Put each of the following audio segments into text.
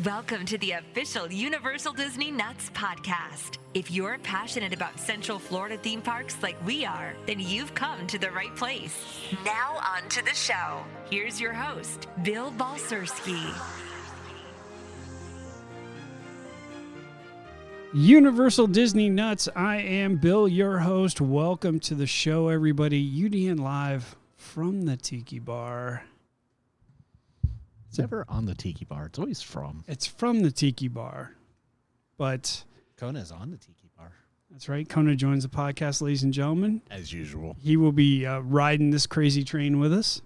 Welcome to the official Universal Disney Nuts podcast. If you're passionate about Central Florida theme parks like we are, then you've come to the right place. Now on to the show. Here's your host, Bill Balcerski. Universal Disney Nuts. I am Bill, your host. Welcome to the show, everybody. UDN live from the Tiki Bar. It's never on the Tiki Bar. It's always from. It's from the Tiki Bar. But Kona's on the Tiki Bar. That's right. Kona joins the podcast, ladies and gentlemen. As usual. He will be riding this crazy train with us.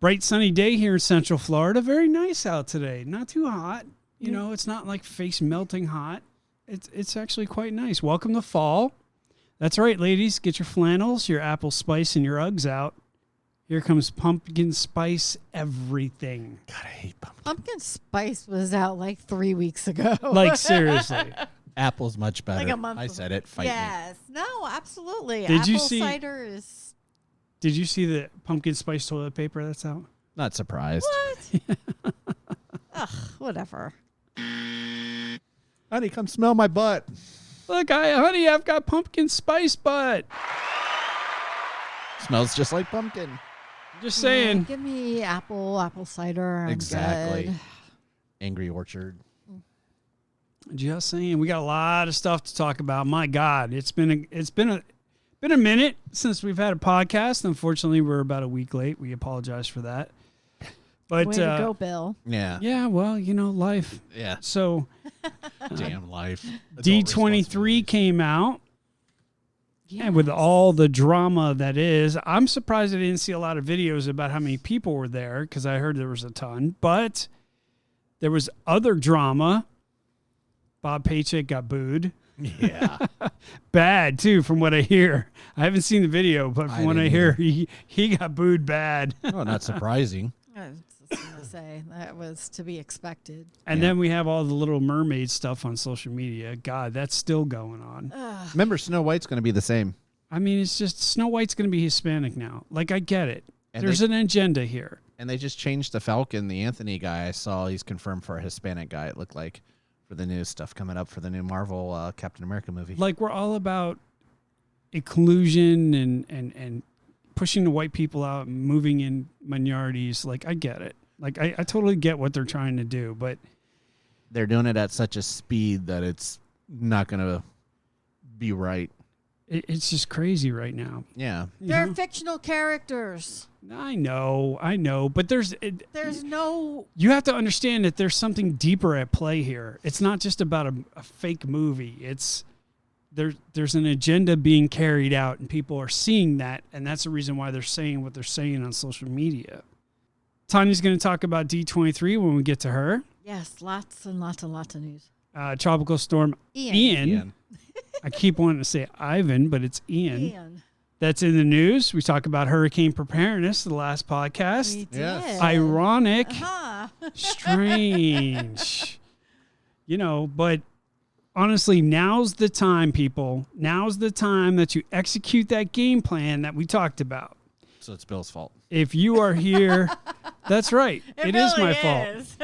Bright sunny day here in Central Florida. Very nice out today. Not too hot. You know, it's not like face melting hot. It's actually quite nice. Welcome to fall. That's right, ladies. Get your flannels, your apple spice, and your Uggs out. Here comes pumpkin spice everything. God, I hate pumpkin. Pumpkin spice was out like 3 weeks ago. Like, seriously. Apple's much better. Like a month I said it. Fight yes. No, absolutely. Did Apple you see- cider is... Did you see the pumpkin spice toilet paper that's out? Not surprised. What? Ugh, whatever. Honey, come smell my butt. Look, honey, I've got pumpkin spice butt. Smells just like pumpkin. Just saying. Give me apple cider. I'm Exactly. good. Angry Orchard. Just saying. We got a lot of stuff to talk about. My God, it's been a minute since we've had a podcast. Unfortunately, we're about a week late. We apologize for that. But Way to go, Bill. Yeah. yeah, well, you know, life. Yeah. So Damn life. Adult D23 responsibilities. came out. Yes. And with all the drama that is, I'm surprised I didn't see a lot of videos about how many people were there because I heard there was a ton. But there was other drama. Bob Paycheck got booed. Yeah. Bad, too, from what I hear. I haven't seen the video, but from what I hear, didn't he got booed bad. Oh, not surprising. I was just going to say, that was to be expected. And Yeah. then we have all the Little Mermaid stuff on social media. God, that's still going on. Remember, Snow White's going to be the same. I mean, it's just Snow White's going to be Hispanic now. Like, I get it. And There's an agenda here. And they just changed the Falcon. The Anthony guy I saw, he's confirmed for a Hispanic guy, it looked like, for the new stuff coming up for the new Marvel Captain America movie. Like, we're all about inclusion and pushing the white people out and moving in minorities. Like, I get it. Like, I totally get what they're trying to do, but They're doing it at such a speed that it's not going to be right. it's just crazy right now. Yeah. You They're know? fictional characters. I know, but there's no... you have to understand that there's something deeper at play here. It's not just about a fake movie. It's there's an agenda being carried out, and people are seeing that, and that's the reason why they're saying what they're saying on social media. Tanya's going to talk about D23 when we get to her. Yes, lots and lots and lots of news. Tropical storm Ian. Ian. I keep wanting to say Ivan, but it's Ian. Ian. That's in the news. We talk about hurricane preparedness the last podcast. We did. Yes. Ironic. Uh-huh. Strange. You know, but honestly, now's the time, people. Now's the time that you execute that game plan that we talked about. So it's Bill's fault. If you are here, that's right. It is really my fault. is.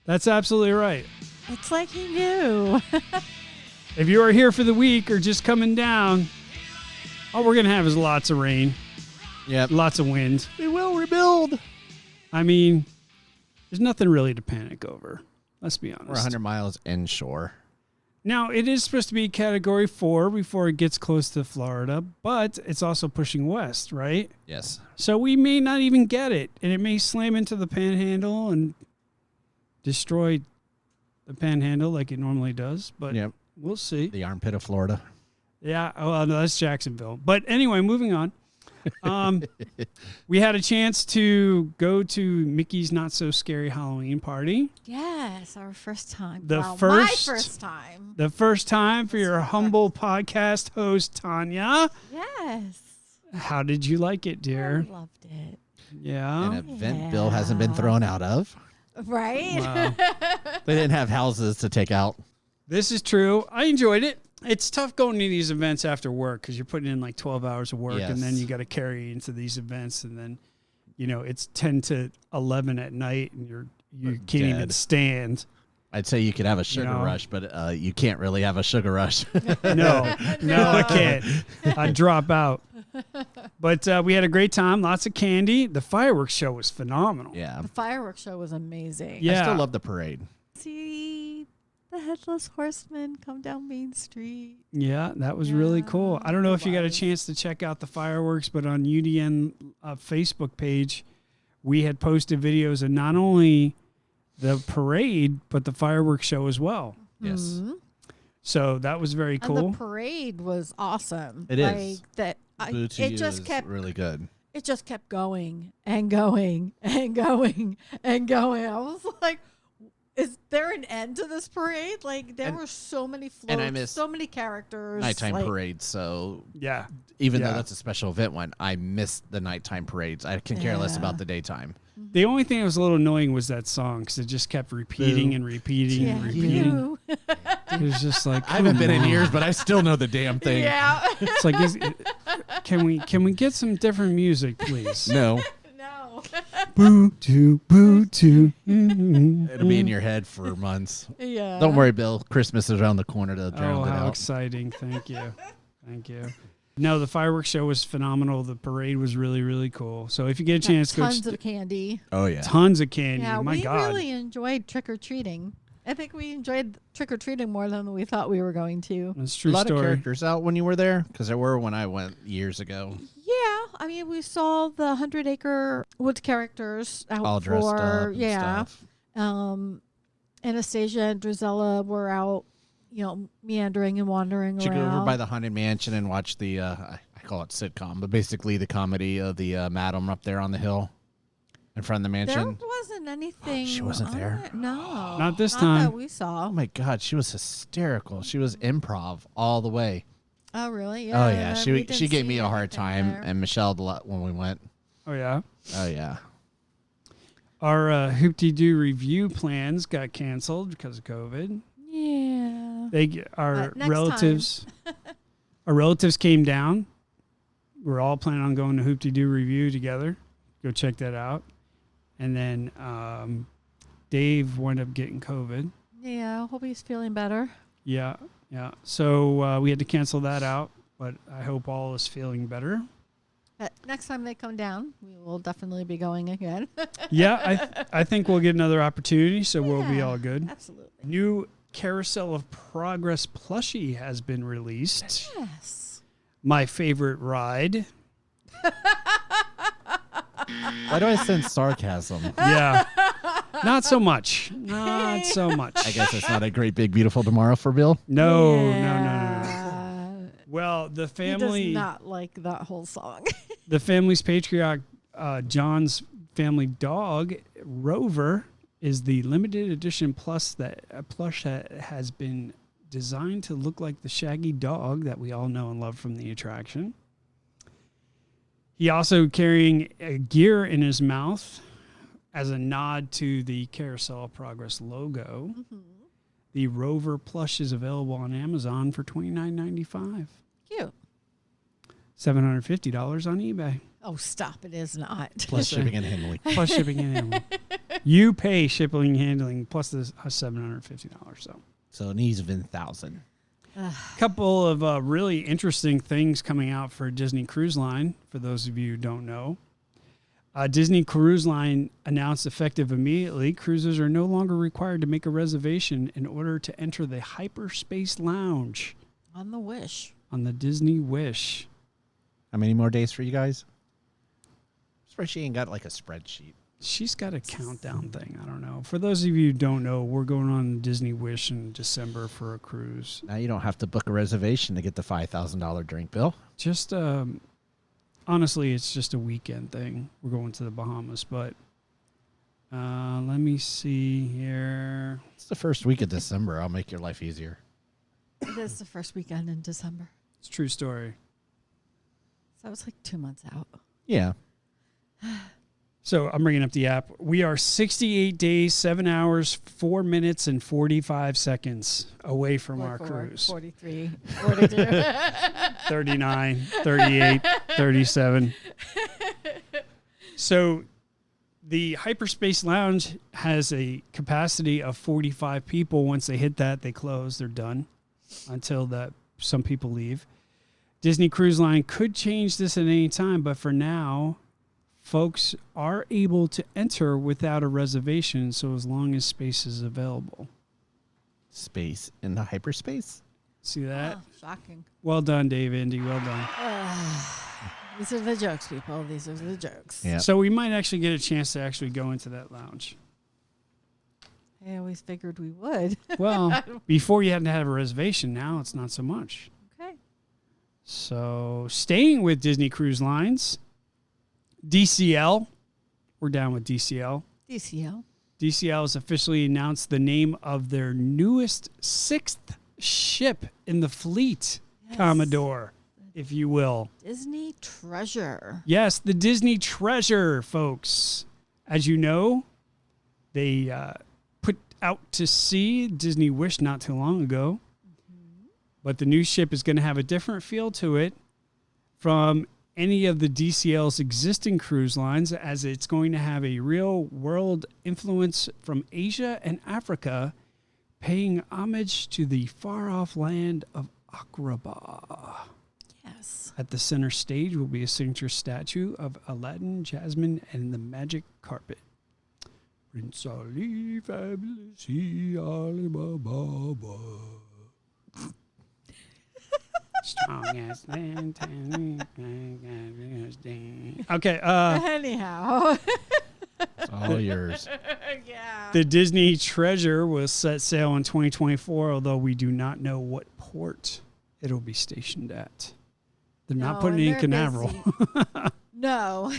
That's absolutely right. It's like he knew. If you are here for the week or just coming down, all we're going to have is lots of rain, Yep. lots of wind. We will rebuild. I mean, there's nothing really to panic over. Let's be honest. We're 100 miles inshore. Now, it is supposed to be Category 4 before it gets close to Florida, but it's also pushing west, right? Yes. So we may not even get it, and it may slam into the panhandle and destroy the panhandle like it normally does, but Yep. we'll see. The armpit of Florida. Yeah, well, no, that's Jacksonville. But anyway, moving on. We had a chance to go to Mickey's Not So Scary Halloween Party. Yes, our first time. My first time. The first time for your humble podcast host, Tanya. Yes. How did you like it, dear? I loved it. Yeah. An event Bill hasn't been thrown out of. Right? Wow. They didn't have houses to take out. This is true. I enjoyed it. It's tough going to these events after work because you're putting in like 12 hours of work, and then Yes. you got to carry into these events, and then, you know, it's 10 to 11 at night, and you can't even Dead. stand. I'd say you could have a sugar know? rush, but you can't really have a sugar rush. No, I can't. I'd drop out. But we had a great time. Lots of candy. The fireworks show was phenomenal. Yeah. The fireworks show was amazing. Yeah. I still love the parade. See the Headless Horseman come down Main Street. Yeah, that was really cool. I don't know it if you got a was. chance to check out the fireworks, but on UDN Facebook page, we had posted videos of not only the parade, but the fireworks show as well. Yes. Mhm. So that was very And cool. the parade was awesome. It is. Blue to It You just is kept really good. it just kept going and going and going and going. I was like, is there an end to this parade? Like there were so many floats, and I miss so many characters. Nighttime like, parades. So Yeah. even though Yeah. that's a special event one, I miss the nighttime parades. I can care less Yeah. about the daytime. The only thing that was a little annoying was that song because it just kept repeating and repeating Yeah. and repeating. you. It was just like, I haven't been in come years, on. but I still know the damn thing. Yeah. It's like, can we get some different music, please? No, No. Boo to boo to. Mm-hmm. it'll be in your head for months. Yeah. Don't worry, Bill. Christmas is around the corner to drown Oh, it how out. exciting! Thank you, thank you. No, the fireworks show was phenomenal. The parade was really, really cool. So if you get a chance, go. Tons of candy. Oh yeah. Tons of candy. Yeah, My we God. really enjoyed trick or treating. I think we enjoyed trick or treating more than we thought we were going to. That's a A true lot of story. characters out when you were there, because there were when I went years ago. Yeah, I mean, we saw the 100-acre woods characters out All dressed up. for And yeah. stuff. Anastasia and Drizella were out, meandering and wandering Did you around. go over by the Haunted Mansion and watch the, I call it sitcom, but basically the comedy of the Madam up there on the hill in front of the there mansion? wasn't anything. She wasn't on there? it. No, Not this Not time. that we saw. Oh my God, she was hysterical. She was improv all the way. Oh, really? Oh yeah, we she didn't gave see me a hard anything time, there. and Michelle a lot when we went. Oh yeah. Oh yeah. Our Hoop-Dee-Doo review plans got canceled because of COVID. Yeah. Our Next relatives, our relatives came down. We're all planning on going to Hoop-Dee-Doo review together. Go check that out. And then Dave wound up getting COVID. Yeah. I hope he's feeling better. Yeah. So we had to cancel that out, but I hope all is feeling better. But next time they come down, we will definitely be going again. Yeah, I think we'll get another opportunity, so we'll be Yeah, all good. Absolutely. New Carousel of Progress plushie has been released. Yes. My favorite ride. Why do I sense sarcasm? Yeah. Not so much. Not so much. I guess it's not a great big beautiful tomorrow for Bill. No. Yeah. Well, the He family, does not like that whole song. the family's patriarch, John's family dog, Rover, is the limited edition plush that has been designed to look like the shaggy dog that we all know and love from the attraction. He also carrying a gear in his mouth as a nod to the Carousel of Progress logo. Mm-hmm. The Rover plush is available on Amazon for $29.95. Cute. $750 on eBay. Oh, stop. It is not. Plus shipping and handling. Plus shipping and handling. You pay shipping and handling plus the $750. So an even 1,000. Couple of really interesting things coming out for Disney Cruise Line, for those of you who don't know. Disney Cruise Line announced effective immediately, cruisers are no longer required to make a reservation in order to enter the Hyperspace Lounge On the Wish. on the Disney Wish. How many more days for you guys? Spreadsheet ain't got like a spreadsheet. She's got a countdown thing. I don't know. For those of you who don't know, we're going on Disney Wish in December for a cruise. Now you don't have to book a reservation to get the $5,000 drink, Bill. Just honestly, it's just a weekend thing. We're going to the Bahamas, but let me see here. It's the first week of December. I'll make your life easier. It is the first weekend in December. It's a true story. So it's like 2 months out. Yeah. So I'm bringing up the app. We are 68 days, 7 hours, 4 minutes, and 45 seconds away from our 44, cruise. 43, 42. 39, 38, 37. So The Hyperspace Lounge has a capacity of 45 people. Once they hit that, they close. They're done until some people leave. Disney Cruise Line could change this at any time, but for now, folks are able to enter without a reservation, so as long as space is available. Space in the hyperspace? See that? Oh, shocking. Well done, Dave Indy. Well done. These are the jokes, people. These are the jokes. Yeah. So we might actually get a chance to actually go into that lounge. I always figured we would. Well, before you had to have a reservation. Now it's not so much. Okay. So staying with Disney Cruise Lines, DCL. We're down with DCL. DCL. DCL has officially announced the name of their newest 6th ship in the fleet, Yes. Commodore, if you will. Disney Treasure. Yes, the Disney Treasure, folks. As you know, they put out to sea Disney Wish not too long ago. But the new ship is going to have a different feel to it from any of the DCL's existing cruise lines, as it's going to have a real world influence from Asia and Africa, paying homage to the far-off land of Agrabah. Yes. At the center stage will be a signature statue of Aladdin, Jasmine, and the magic carpet. Prince Ali, fabulous, he, Ali Baba. Strong as land. Okay. Anyhow. It's all yours. Yeah. The Disney Treasure will set sail in 2024, although we do not know what port it'll be stationed at. They're not putting it in Canaveral. No.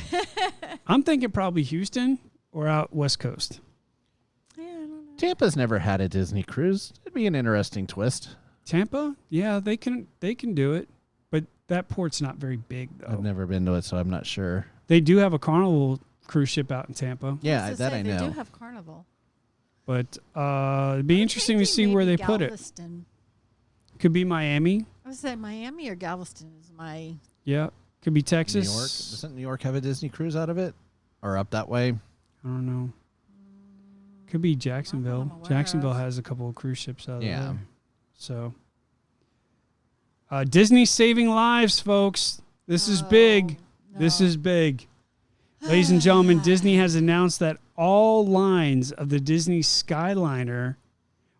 I'm thinking probably Houston or out West Coast. Yeah, I don't know. Tampa's never had a Disney cruise. It'd be an interesting twist. Tampa? Yeah, they can do it, but that port's not very big though. I've never been to it, so I'm not sure. They do have a Carnival cruise ship out in Tampa, Yeah, To that say I They know. do have Carnival. but it'd be interesting to see where they put it. Galveston. Could be Miami. I would say Miami or Galveston is my. Yeah, could be New Texas. York. Doesn't New York have a Disney cruise out of it? Or up that way? I don't know. Could be Jacksonville. I'm aware Jacksonville of. has a couple of cruise ships out Yeah. there. So, Disney saving lives, folks. This is big. This no. is big. Ladies and gentlemen, Disney has announced that all lines of the Disney Skyliner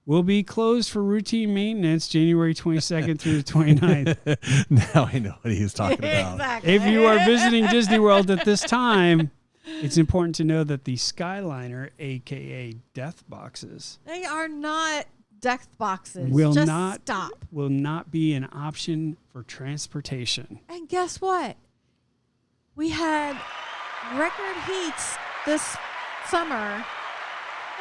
will be closed for routine maintenance January 22nd through the 29th. Now I know what he's talking about. Exactly. If you are visiting Disney World at this time, it's important to know that the Skyliner, aka death boxes, They are not death boxes. will Just not stop. will not be an option for transportation. And guess what? We had record heats this summer.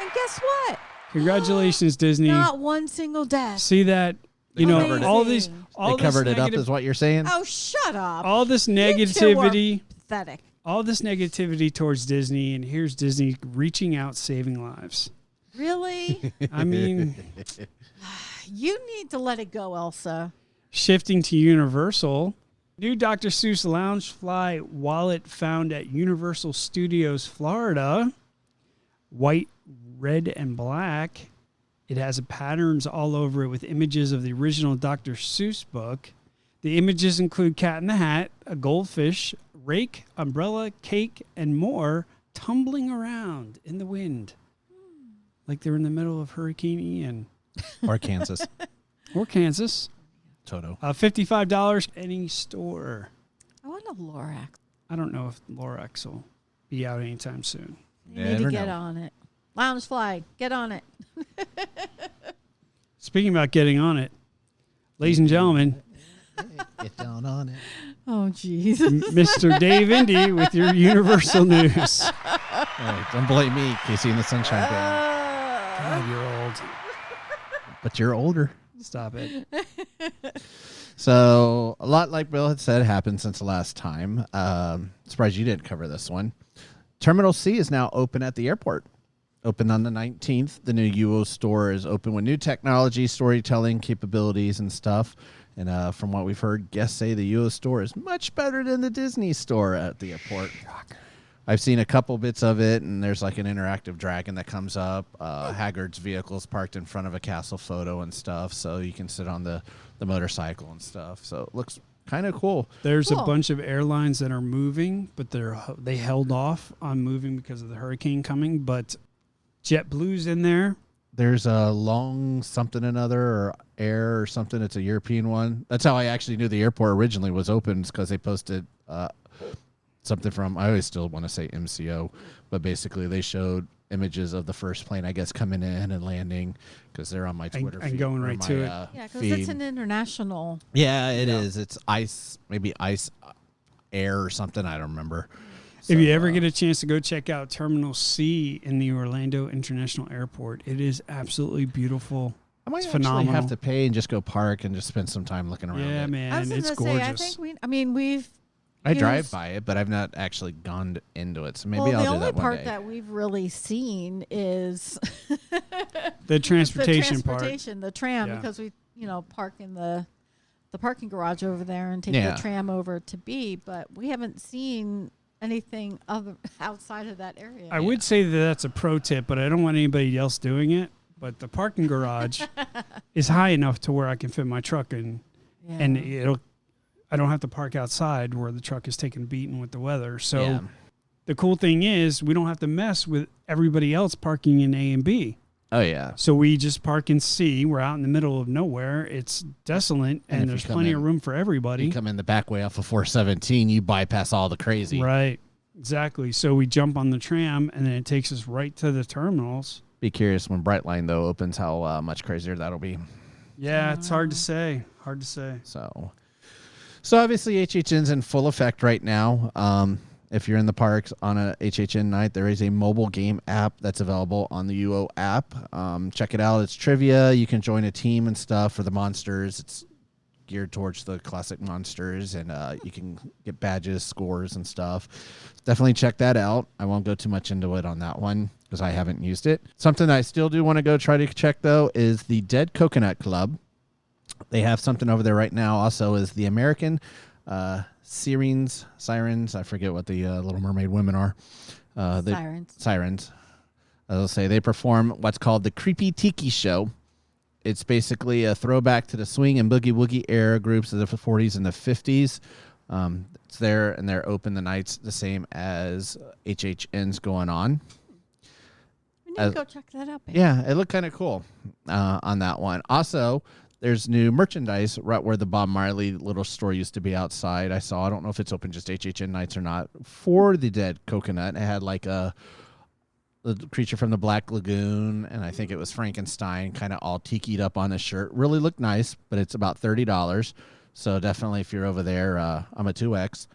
And guess what? Congratulations, Disney. Not one single death. See that? You They know, covered it. all these, Amazing. all They this covered it up, negative- is what you're saying? Oh, shut up. all this You two are negativity, pathetic. all this negativity towards Disney, and here's Disney reaching out, saving lives. Really? I mean, You need to let it go, Elsa. shifting to Universal, new Dr. Seuss Loungefly wallet found at Universal Studios Florida, white, red, and black. It has patterns all over it with images of the original Dr. Seuss book. The images include Cat in the Hat, a goldfish, rake, umbrella, cake, and more tumbling around in the wind. Like they're in the middle of Hurricane Ian. Or Kansas. Or Kansas. Toto. $55 any store. I want a Lorax. I don't know if Lorax will be out anytime soon. You need to Never get know. on it. Loungefly, get on it. Speaking about getting on it, ladies and gentlemen, Get down on it. Oh, jeez. Mr. Dave Indy with your Universal News. Hey, don't blame me, Casey and the Sunshine Band. God, you're old. But you're older. Stop it. So a lot like Bill had said happened since the last time. Surprised you didn't cover this one. Terminal C is now open at the airport. Open on the 19th. The new UO store is open with new technology, storytelling capabilities, and stuff. And from what we've heard, guests say the UO store is much better than the Disney store at the airport. I've seen a couple bits of it, and there's like an interactive dragon that comes up. Haggard's vehicle's parked in front of a castle photo and stuff, so you can sit on the motorcycle and stuff. So it looks kind of cool. There's Cool. a bunch of airlines that are moving, but they held off on moving because of the hurricane coming. But JetBlue's in there. There's a long something another or air or something. It's a European one. That's how I actually knew the airport originally was open, because they posted something from, I always still want to say MCO, but basically they showed images of the first plane, I guess, coming in and landing, because they're on my Twitter And feed. going or right my, to it. Yeah, because feed. it's an international. Yeah, it is. It's ice, maybe ice air or something. I don't remember. If you ever get a chance to go check out Terminal C in the Orlando International Airport, it is absolutely beautiful. I might It's actually phenomenal. have to pay and just go park and just spend some time looking around. Yeah, it. man, I was it's going to say, I gorgeous. think we've. I you know, drive by it, but I've not actually gone into it. So maybe well, I'll the do only that one part day. that we've really seen is The transportation the part. transportation, the tram, Yeah. because we, park in the parking garage over there and take Yeah. the tram over to B, but we haven't seen anything other outside of that area. I would say that that's a pro tip, but I don't want anybody else doing it. But the parking garage is high enough to where I can fit my truck in, Yeah. and I don't have to park outside where the truck is taking a beating with the weather. So Yeah. the cool thing is we don't have to mess with everybody else parking in A and B. Oh, yeah. So we just park in C. We're out in the middle of nowhere. It's desolate, And if and you there's come plenty in- of room for everybody. You come in the back way off of 417, you bypass all the crazy. Right. Exactly. So we jump on the tram, and then it takes us right to the terminals. Be curious when Brightline, though, opens, how much crazier that'll be. Yeah, it's hard to say. Hard to say. So obviously HHN's in full effect right now. If you're in the parks on a HHN night, there is a mobile game app that's available on the UO app. Check it out. It's trivia. You can join a team and stuff for the monsters. It's geared towards the classic monsters, and you can get badges, scores, and stuff. Definitely check that out. I won't go too much into it on that one because I haven't used it. Something I still do want to go try to check, though, is the Dead Coconut Club. They have something over there right now. Also, is the American Sirens. I forget what the Little Mermaid women are. Sirens. I'll say they perform what's called the Creepy Tiki Show. It's basically a throwback to the swing and boogie woogie era groups of the 40s and the 50s. It's there, and they're open the nights the same as HHN's going on. We need to go check that out. Babe. Yeah, it looked kind of cool on that one. Also, there's new merchandise right where the Bob Marley little store used to be outside. I don't know if it's open just HHN nights or not, for the Dead Coconut. It had like the creature from the Black Lagoon, and I think it was Frankenstein, kind of all tikied up on the shirt. Really looked nice, but it's about $30. So definitely if you're over there, I'm a 2X.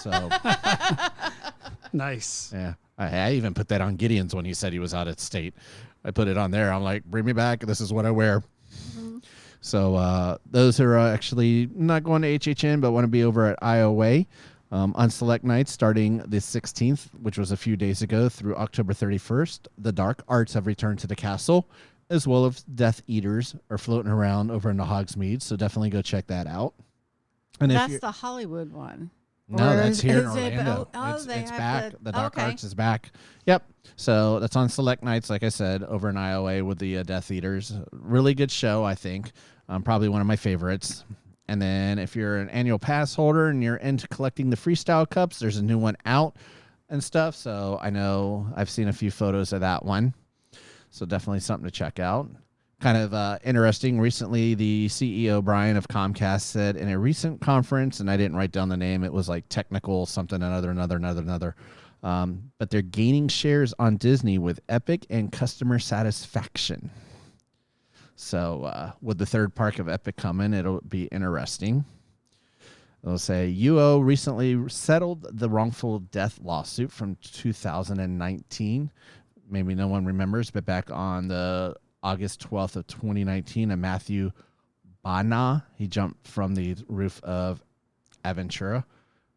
So Nice. yeah, I even put that on Gideon's when he said he was out of state. I put it on there. I'm like, bring me back. This is what I wear. So those who are actually not going to HHN but want to be over at IOA on select nights starting the 16th, which was a few days ago, through October 31st, the dark arts have returned to the castle, as well as Death Eaters are floating around over in the Hogsmeade. So definitely go check that out. And That's the Hollywood one. no, Or that's here in is it- Orlando. oh, they it's have back. The Dark okay. Arts is back. Yep. So that's on select nights, like I said, over in IOA with the Death Eaters. Really good show, I think. Probably one of my favorites. And then if you're an annual pass holder and you're into collecting the freestyle cups, there's a new one out and stuff. So I know I've seen a few photos of that one. So definitely something to check out. Kind of interesting. Recently, the CEO, Brian of Comcast, said in a recent conference, and I didn't write down the name, it was like technical something, another. But they're gaining shares on Disney with Epic and customer satisfaction. So with the third park of Epic coming, it'll be interesting. They'll say UO recently settled the wrongful death lawsuit from 2019. Maybe no one remembers, but back on the August 12th of 2019, a Matthew Bana, he jumped from the roof of Aventura.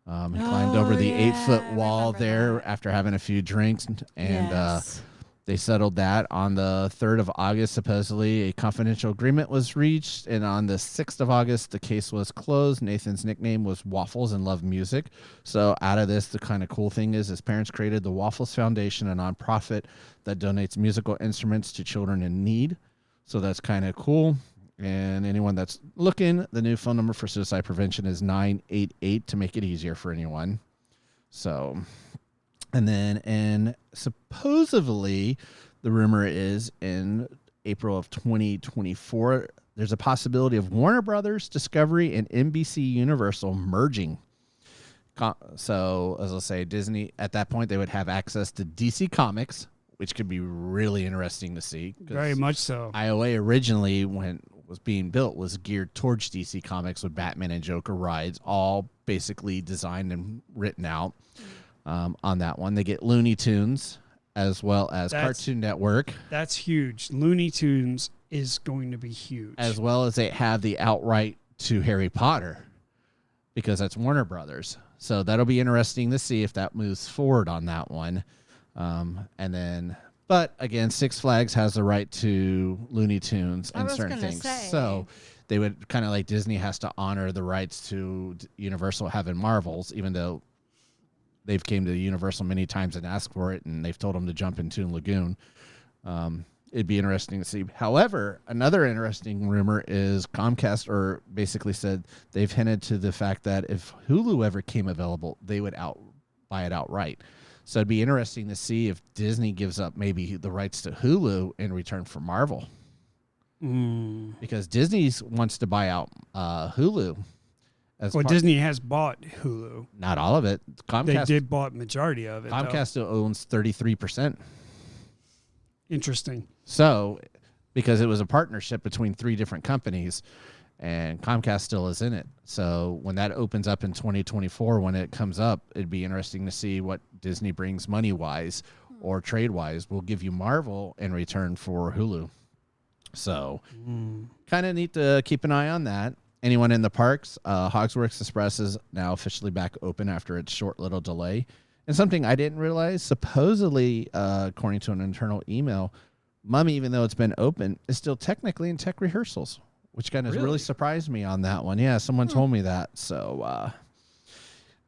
He climbed over the 8-foot I wall remember there that. after having a few drinks, and Yes. They settled that on the 3rd of August. Supposedly, a confidential agreement was reached, and on the 6th of August, the case was closed. Nathan's nickname was Waffles and loved music. So, out of this, the kind of cool thing is his parents created the Waffles Foundation, a nonprofit that donates musical instruments to children in need. So, that's kind of cool. And anyone that's looking, the new phone number for suicide prevention is 988 to make it easier for anyone. So. And then, and supposedly, the rumor is in April of 2024, there's a possibility of Warner Brothers, Discovery, and NBC Universal merging. So, as I'll say, Disney, at that point, they would have access to DC Comics, which could be really interesting to see. Very much so. IOA originally, when it was being built, was geared towards DC Comics with Batman and Joker rides, all basically designed and written out. On that one, they get Looney Tunes as well as Cartoon Network. That's huge. Looney Tunes is going to be huge. As well as they have the outright to Harry Potter because that's Warner Brothers. So that'll be interesting to see if that moves forward on that one. And then, but again, Six Flags has the right to Looney Tunes and certain things. So they would kind of like Disney has to honor the rights to Universal having Marvels, even though they've came to Universal many times and asked for it, and they've told them to jump in Toon Lagoon. It'd be interesting to see. However, another interesting rumor is Comcast, or basically said they've hinted to the fact that if Hulu ever came available, they would buy it outright. So it'd be interesting to see if Disney gives up maybe the rights to Hulu in return for Marvel. Because Disney wants to buy out Hulu. Disney has bought Hulu. Not all of it. Comcast, they did bought majority of it. Comcast still owns 33%. Interesting. So, because it was a partnership between 3 different companies, and Comcast still is in it. So, when that opens up in 2024, when it comes up, it'd be interesting to see what Disney brings money-wise or trade-wise. We'll give you Marvel in return for Hulu. So, kind of need to keep an eye on that. Anyone in the parks, Hogsworks Express is now officially back open after its short little delay. And something I didn't realize, supposedly, according to an internal email, Mummy, even though it's been open, is still technically in tech rehearsals, which kind of really surprised me on that one. Yeah, someone told me that. So,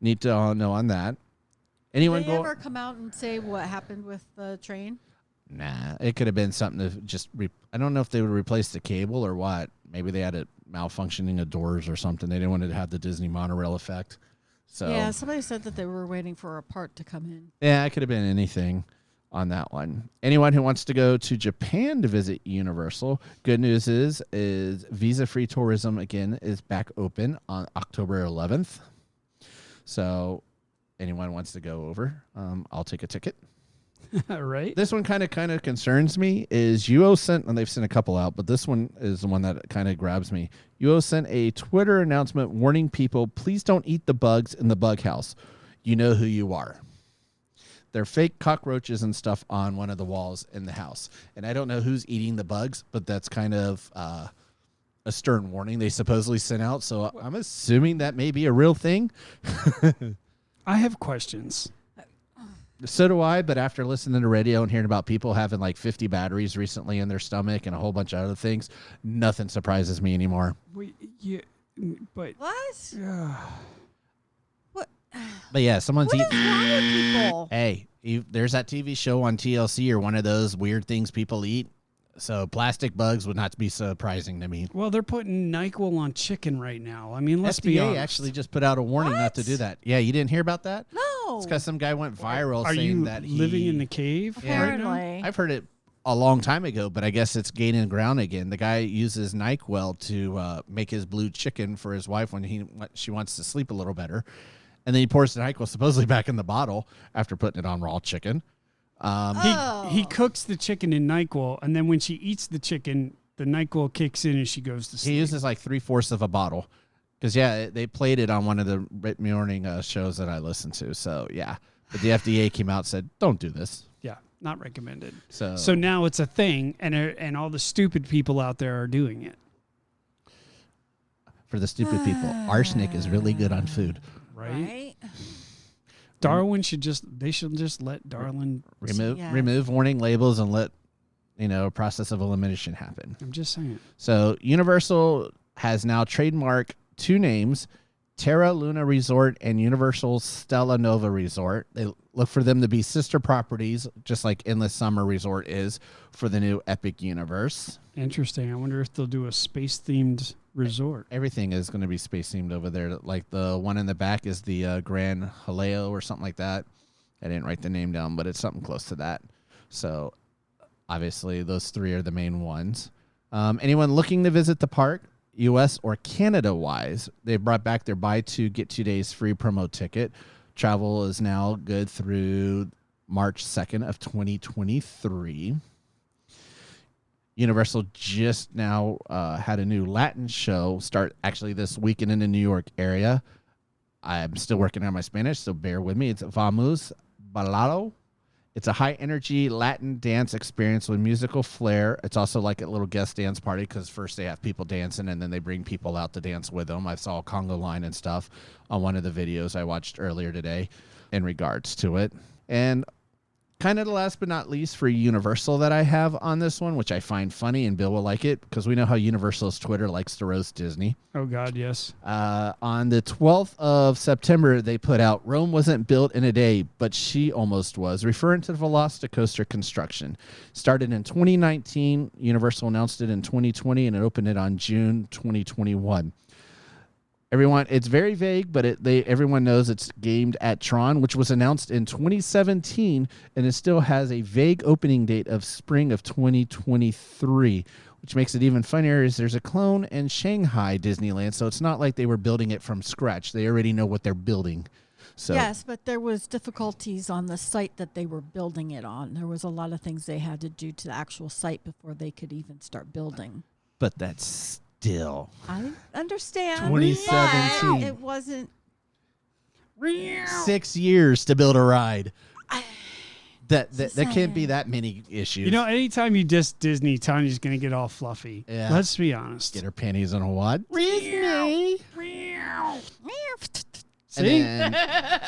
need to know on that. Anyone Did they ever come out and say what happened with the train? Nah, it could have been something to just, I don't know if they would replace the cable or what. Maybe they had it malfunctioning of doors or something. They didn't want it to have the Disney monorail effect. So yeah, somebody said that they were waiting for a part to come in. Yeah, it could have been anything on that one. Anyone who wants to go to Japan to visit Universal, good news is visa-free tourism again is back open on October 11th. So anyone wants to go over, I'll take a ticket. Right. This one kind of concerns me is UO sent, and they've sent a couple out, but this one is the one that kind of grabs me. UO sent a Twitter announcement warning people, please don't eat the bugs in the bug house. You know who you are. They're fake cockroaches and stuff on one of the walls in the house. And I don't know who's eating the bugs, but that's kind of a stern warning they supposedly sent out. So I'm assuming that may be a real thing. I have questions. So do I, but after listening to radio and hearing about people having like 50 batteries recently in their stomach and a whole bunch of other things, nothing surprises me anymore. But what? What? But yeah, someone's What eating. is wrong with people? Hey, there's that TV show on TLC or one of those weird things people eat. So plastic bugs would not be surprising to me. Well, they're putting NyQuil on chicken right now. I mean, let's be honest. FDA actually just put out a warning not to do that. Yeah, you didn't hear about that? No. It's because some guy went viral Are saying you that living in the cave? Apparently. Right now? I've heard it a long time ago, but I guess it's gaining ground again. The guy uses NyQuil to make his blue chicken for his wife when she wants to sleep a little better. And then he pours the NyQuil supposedly back in the bottle after putting it on raw chicken. He cooks the chicken in NyQuil, and then when she eats the chicken, the NyQuil kicks in and she goes to sleep. He uses like 3/4 of a bottle. Because, yeah, they played it on one of the morning shows that I listened to. So, yeah. But the FDA came out and said, don't do this. Yeah, not recommended. So now it's a thing, and all the stupid people out there are doing it. For the stupid people, arsenic is really good on food. Right? Darwin should just let Darwin remove warning labels and let a process of elimination happen. I'm just saying. So Universal has now trademarked two names, Terra Luna Resort and Universal Stella Nova Resort. They look for them to be sister properties, just like Endless Summer Resort is for the new Epic Universe. Interesting. I wonder if they'll do a space-themed resort. Everything is going to be space-themed over there. Like the one in the back is the Grand Haleo or something like that. I didn't write the name down, but it's something close to that. So obviously those three are the main ones. Anyone looking to visit the park, U.S. or Canada-wise, they brought back their buy two, get 2 days free promo ticket. Travel is now good through March 2nd of 2023. Universal just now had a new Latin show start actually this weekend in the New York area. I'm still working on my Spanish, so bear with me. It's Vamos Bailalo. It's a high-energy Latin dance experience with musical flair. It's also like a little guest dance party because first they have people dancing and then they bring people out to dance with them. I saw a conga line and stuff on one of the videos I watched earlier today in regards to it. And kind of the last but not least for Universal that I have on this one, which I find funny, and Bill will like it because we know how Universal's Twitter likes to roast Disney. Oh, God, yes. On the 12th of September, they put out Rome wasn't built in a day, but she almost was, referring to the Velocicoaster construction. Started in 2019. Universal announced it in 2020, and it opened it on June 2021. Everyone, it's very vague, but everyone knows it's aimed at Tron, which was announced in 2017, and it still has a vague opening date of spring of 2023, which makes it even funnier is there's a clone in Shanghai Disneyland, so it's not like they were building it from scratch. They already know what they're building. So yes, but there was difficulties on the site that they were building it on. There was a lot of things they had to do to the actual site before they could even start building. But that's still. I understand. 2017. But it wasn't 6 years to build a ride. That can't be that many issues. Anytime you diss Disney, Tanya's going to get all fluffy. Yeah. Let's be honest. Get her panties in a wad. Disney. See?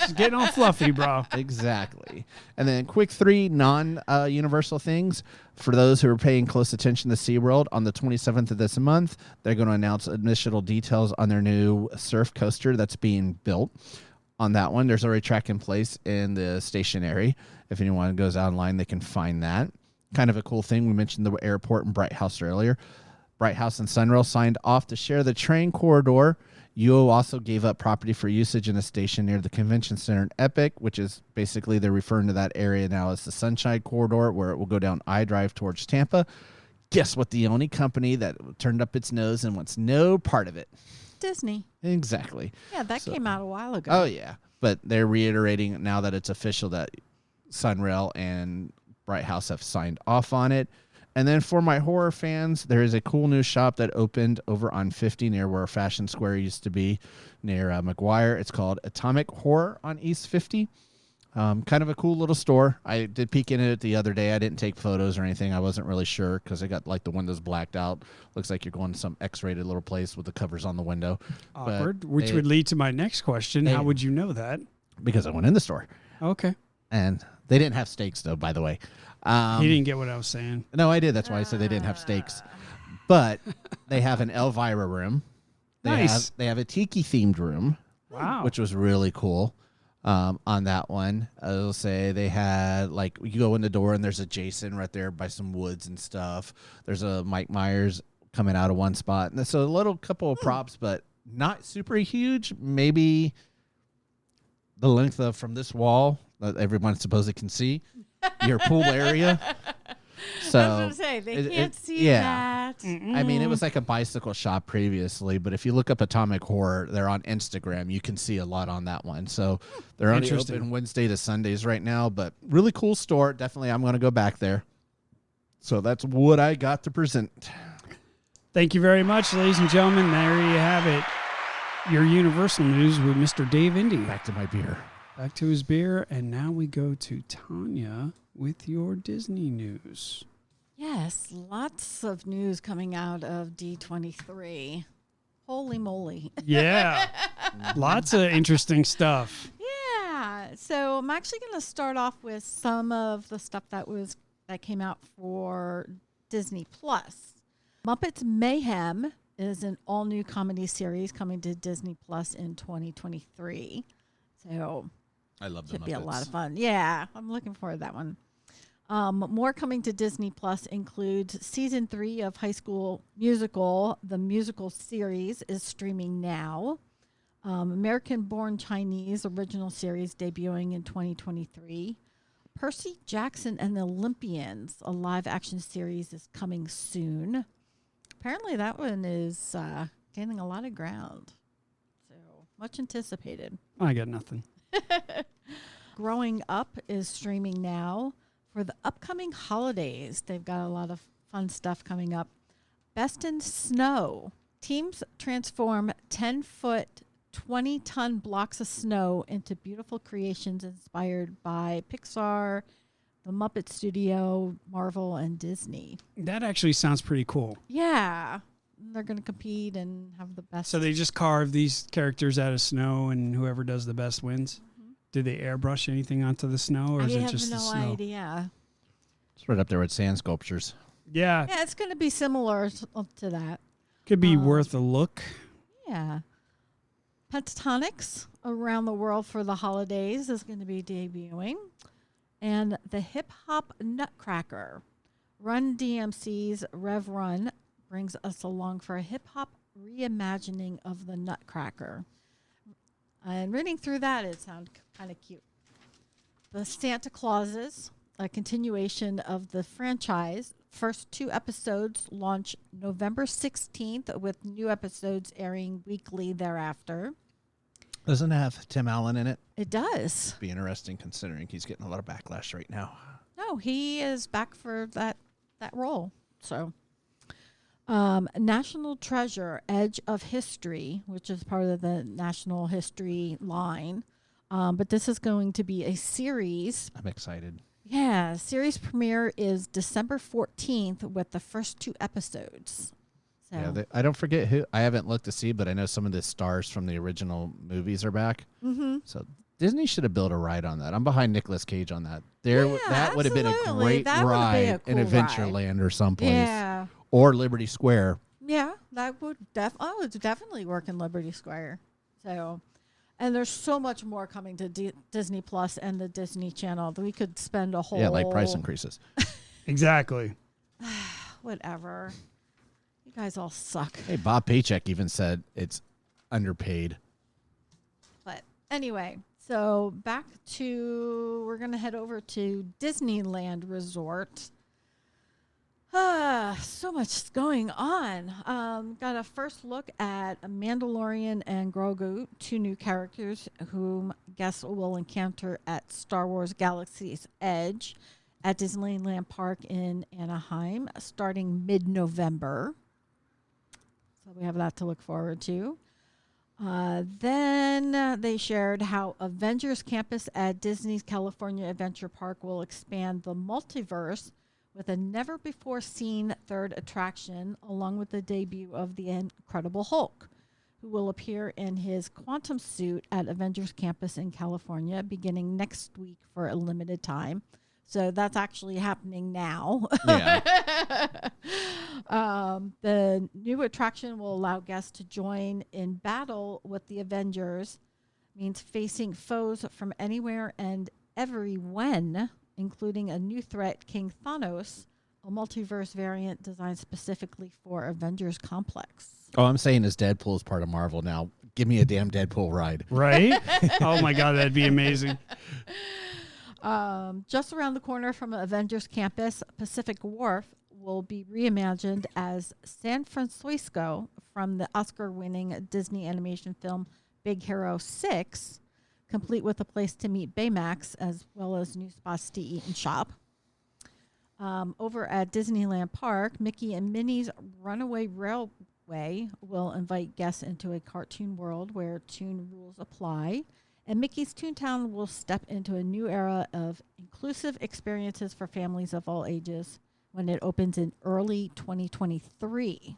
She's getting all fluffy, bro. Exactly. And then quick 3 non-Universal things. For those who are paying close attention to SeaWorld, on the 27th of this month, they're going to announce initial details on their new surf coaster that's being built. On that one, there's already a track in place in the stationery. If anyone goes online, they can find that. Kind of a cool thing. We mentioned the airport and Bright House earlier. Bright House and Sunrail signed off to share the train corridor. UO also gave up property for usage in a station near the convention center in Epic, which is basically they're referring to that area now as the Sunshine Corridor, where it will go down I-Drive towards Tampa. Guess what? The only company that turned up its nose and wants no part of it. Disney. Exactly. Yeah, that came out a while ago. Oh, yeah. But they're reiterating now that it's official that Sunrail and Bright House have signed off on it. And then for my horror fans, there is a cool new shop that opened over on 50 near where Fashion Square used to be, near McGuire. It's called Atomic Horror on East 50. Kind of a cool little store. I did peek in it the other day. I didn't take photos or anything. I wasn't really sure because I got like the windows blacked out. Looks like you're going to some X-rated little place with the covers on the window. Awkward, which would lead to my next question. How would you know that? Because I went in the store. Okay. And they didn't have steaks, though, by the way. He didn't get what I was saying. No, I did. That's why I said they didn't have steaks. But they have an Elvira room. Nice. They have a tiki-themed room. Wow. Which was really cool on that one. I'll say they had, like, you go in the door and there's a Jason right there by some woods and stuff. There's a Mike Myers coming out of one spot. And so a little couple of props, but not super huge. Maybe the length of from this wall that everyone supposedly can see. Your pool area. So I was going to say, they can't see that. I mean, it was like a bicycle shop previously, but if you look up Atomic Horror, they're on Instagram. You can see a lot on that one. So they're only open Wednesday to Sundays right now, but really cool store. Definitely, I'm going to go back there. So that's what I got to present. Thank you very much, ladies and gentlemen. There you have it. Your Universal News with Mr. Dave Indy. Back to my beer. Back to his beer, and now we go to Tanya with your Disney news. Yes, lots of news coming out of D23. Holy moly. Yeah. Lots of interesting stuff. Yeah. So I'm actually going to start off with some of the stuff that came out for Disney Plus. Muppets Mayhem is an all-new comedy series coming to Disney Plus in 2023. So I love should be a lot of fun. Yeah, I'm looking forward to that one. More coming to Disney Plus includes season 3 of High School Musical. The musical series is streaming now. American-born Chinese original series debuting in 2023. Percy Jackson and the Olympians, a live-action series, is coming soon. Apparently that one is gaining a lot of ground. So much anticipated. I got nothing. Growing Up is streaming now. For the upcoming holidays, they've got a lot of fun stuff coming up. Best in Snow. Teams transform 10-foot, 20-ton blocks of snow into beautiful creations inspired by Pixar, the Muppet Studio, Marvel, and Disney. That actually sounds pretty cool. Yeah. They're going to compete and have the best. So they just carve these characters out of snow, and whoever does the best wins? Do they airbrush anything onto the snow, or is it just the snow? I have no idea. It's right up there with sand sculptures. Yeah. Yeah, it's going to be similar to that. Could be worth a look. Yeah. Pentatonics Around the World for the Holidays is going to be debuting. And the Hip Hop Nutcracker. Run DMC's Rev Run brings us along for a hip hop reimagining of the Nutcracker. And reading through that, it sounded kind of cute. The Santa Clauses, a continuation of the franchise. First 2 episodes launch November 16th, with new episodes airing weekly thereafter. Doesn't it have Tim Allen in it? It does. Be interesting considering he's getting a lot of backlash right now. No, he is back for that role. So, National Treasure, Edge of History, which is part of the National History line. But this is going to be a series. I'm excited. Yeah, series premiere is December 14th with the first 2 episodes. So. Yeah, I don't forget who. I haven't looked to see, but I know some of the stars from the original movies are back. Mm-hmm. So Disney should have built a ride on that. I'm behind Nicolas Cage on that. That would have been a great ride in Adventureland or someplace. Yeah. Or Liberty Square. Yeah, that would definitely work in Liberty Square. So, and there's so much more coming to Disney Plus and the Disney Channel that we could spend a whole... Yeah, like price increases. Exactly. Whatever. You guys all suck. Hey, Bob Paycheck even said it's underpaid. But anyway, so we're going to head over to Disneyland Resort. So much going on. Got a first look at Mandalorian and Grogu, 2 new characters whom guests will encounter at Star Wars Galaxy's Edge at Disneyland Park in Anaheim, starting mid-November. So we have that to look forward to. Then they shared how Avengers Campus at Disney's California Adventure Park will expand the multiverse with a never-before-seen 3rd attraction, along with the debut of the Incredible Hulk, who will appear in his quantum suit at Avengers Campus in California beginning next week for a limited time. So that's actually happening now. Yeah. The new attraction will allow guests to join in battle with the Avengers, means facing foes from anywhere and everywhen, including a new threat, King Thanos, a multiverse variant designed specifically for Avengers Complex. Oh, I'm saying is Deadpool is part of Marvel now. Give me a damn Deadpool ride. Right? Oh, my God, that'd be amazing. Just around the corner from Avengers Campus, Pacific Wharf will be reimagined as San Francisco from the Oscar-winning Disney animation film Big Hero 6, complete with a place to meet Baymax as well as new spots to eat and shop. Over at Disneyland Park, Mickey and Minnie's Runaway Railway will invite guests into a cartoon world where toon rules apply. And Mickey's Toontown will step into a new era of inclusive experiences for families of all ages when it opens in early 2023.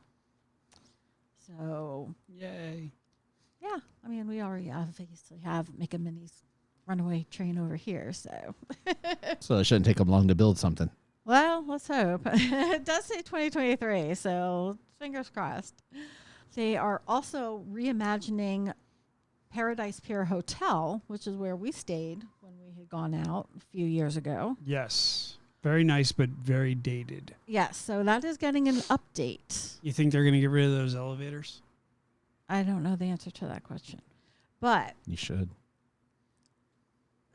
So, Yay. yeah, I mean, we already obviously have Mickey and Minnie's runaway train over here. So, So it shouldn't take them long to build something. well, let's hope. It does say 2023, so fingers crossed. They are also reimagining Paradise Pier Hotel, which is where we stayed when we had gone out a few years ago. Yes. Very nice, but very dated. Yes, so that is getting an update. You think they're going to get rid of those elevators? I don't know the answer to that question. But You should.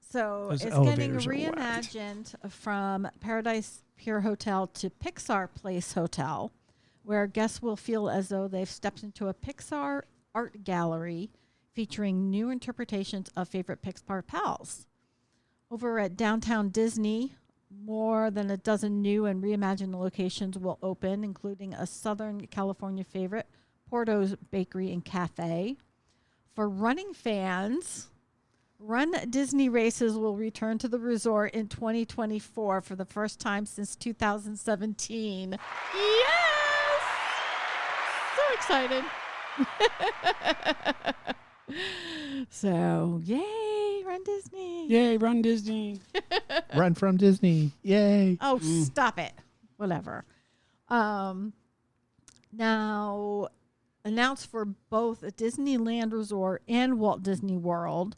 so Those it's getting elevators are whacked. reimagined from Paradise Pier Hotel to Pixar Place Hotel, where guests will feel as though they've stepped into a Pixar art gallery featuring new interpretations of favorite Pixar pals. Over at Downtown Disney, more than a dozen new and reimagined locations will open, including a Southern California favorite, Porto's Bakery and Cafe. For running fans, Run Disney races will return to the resort in 2024 for the first time since 2017. Yes! So excited. So, yay, Run Disney. Yay, Run Disney. Run from Disney. Yay. Oh, stop it. Whatever. Now, announced for both a Disneyland Resort and Walt Disney World,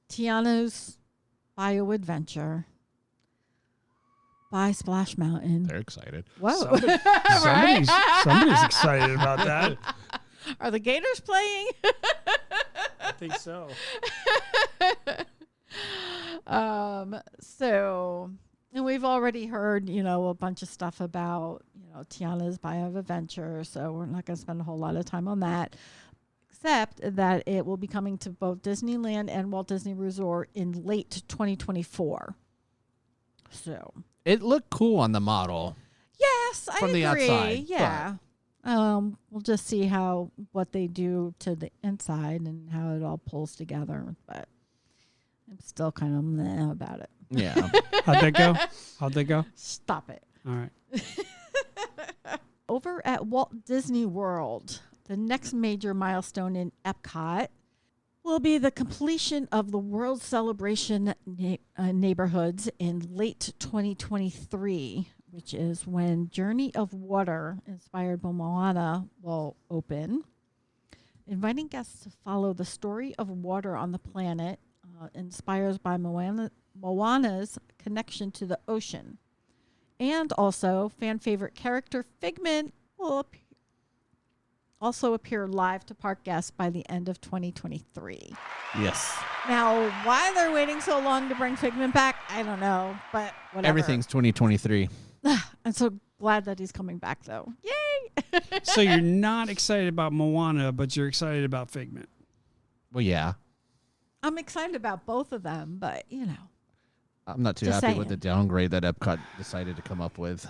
Tiana's Bio Adventure by Splash Mountain. They're excited. Whoa. Somebody's excited about that. Are the Gators playing? I think so. And we've already heard, a bunch of stuff about, Tiana's Bio Adventure, so we're not going to spend a whole lot of time on that, except that it will be coming to both Disneyland and Walt Disney Resort in late 2024. So It looked cool on the model. yes, I From agree. the outside, Yeah. We'll just see what they do to the inside and how it all pulls together. But I'm still kind of meh about it. Yeah. How'd that go? Stop it. All right. Over at Walt Disney World, the next major milestone in Epcot will be the completion of the World Celebration neighborhoods in late 2023, which is when Journey of Water, inspired by Moana, will open, inviting guests to follow the story of water on the planet, inspired by Moana's connection to the ocean. And also, fan favorite character Figment will also appear live to park guests by the end of 2023. Yes. Now, why they're waiting so long to bring Figment back, I don't know, but whatever. Everything's 2023. I'm so glad that he's coming back, though. Yay! So you're not excited about Moana, but you're excited about Figment. Well, yeah. I'm excited about both of them, but, I'm not too Just happy with saying. the downgrade that Epcot decided to come up with.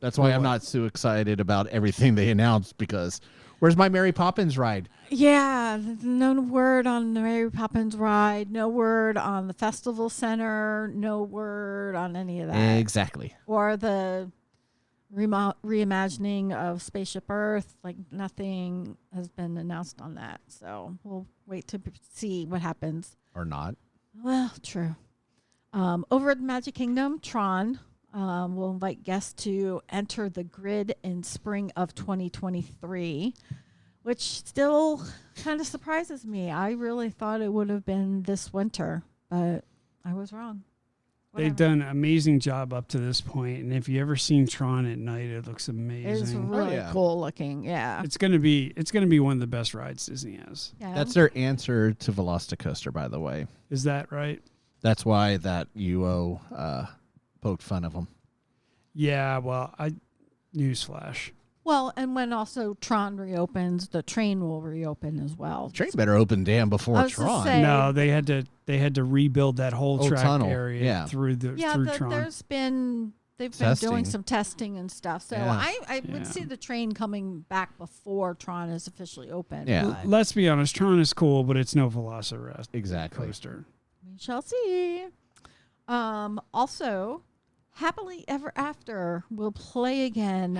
That's why I'm not so excited about everything they announced, because where's my Mary Poppins ride? Yeah, no word on the Mary Poppins ride, no word on the Festival Center, no word on any of that. Exactly. Or the reimagining of Spaceship Earth. Like, nothing has been announced on that. So we'll wait to see what happens. Or not. Well, true. Over at Magic Kingdom, Tron will invite guests to enter the grid in spring of 2023, which still kind of surprises me. I really thought it would have been this winter, but I was wrong. They've Whatever. done an amazing job up to this point, and if you ever seen Tron at night, it looks amazing. It's really yeah. cool looking. Yeah. It's gonna be one of the best rides Disney has. Yeah. That's their answer to Velocicoaster, by the way. Is that right? That's why that UO poked fun of them. Yeah. Well, newsflash. Well, and when also Tron reopens, the train will reopen as well. Train better open damn before I was gonna Tron. say- No, they had to rebuild that whole Oh, track tunnel. area Yeah. through they've Tron. been Testing. doing some testing and stuff. So Yeah. I would Yeah. see the train coming back before Tron is officially open. Yeah. but Let's be honest, Tron is cool, but it's no Velociraptor Exactly. coaster. we shall see. Also, Happily Ever After will play again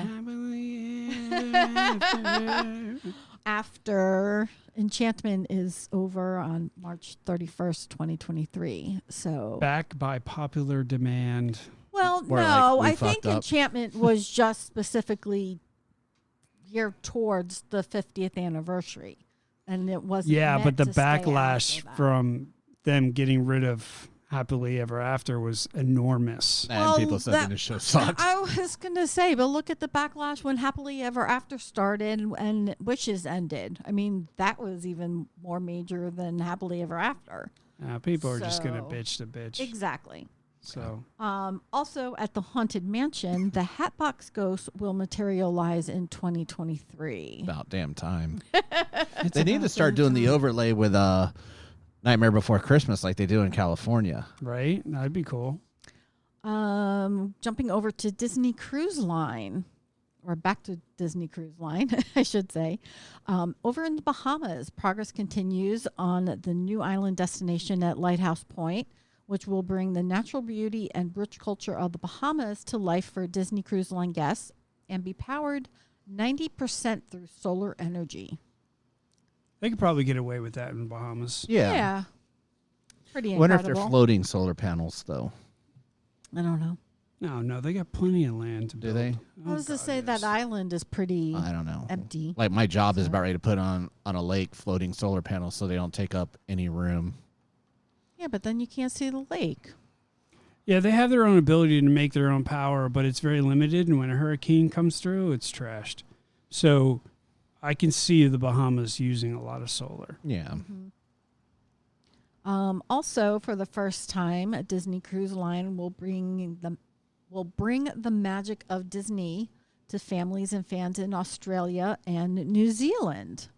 after Enchantment is over on March 31st, 2023. So Back by popular demand. well, We're no, like, we I think fucked up. Enchantment was just specifically geared towards the 50th anniversary, and it wasn't. Yeah, but meant the to stay backlash after that. from them getting rid of Happily Ever After was enormous. And Well, people said that the show sucked. I was gonna say, but look at the backlash when Happily Ever After started and Wishes ended. I mean, that was even more major than Happily Ever After. People are just going to So- bitch to bitch. Exactly. So, Also, at the Haunted Mansion, the Hatbox Ghost will materialize in 2023. About damn time. it's They need to start doing the overlay with Nightmare Before Christmas like they do in California. right? That'd be cool. Jumping over to Disney Cruise Line, or back to Disney Cruise Line, I should say. Over in the Bahamas, progress continues on the new island destination at Lighthouse Point, which will bring the natural beauty and rich culture of the Bahamas to life for Disney Cruise Line guests and be powered 90% through solar energy. They could probably get away with that in the Bahamas. Yeah. Pretty I wonder if incredible. they're floating solar panels, though. I don't know. No, they got plenty of land to Do build. they? I was to say that island is pretty I don't know. empty. Like my job is about ready to put on a lake floating solar panels so they don't take up any room. Yeah, but then you can't see the lake. Yeah, they have their own ability to make their own power, but it's very limited. And when a hurricane comes through, it's trashed. So I can see the Bahamas using a lot of solar. Yeah. Also, for the first time, a Disney Cruise Line will bring the magic of Disney to families and fans in Australia and New Zealand.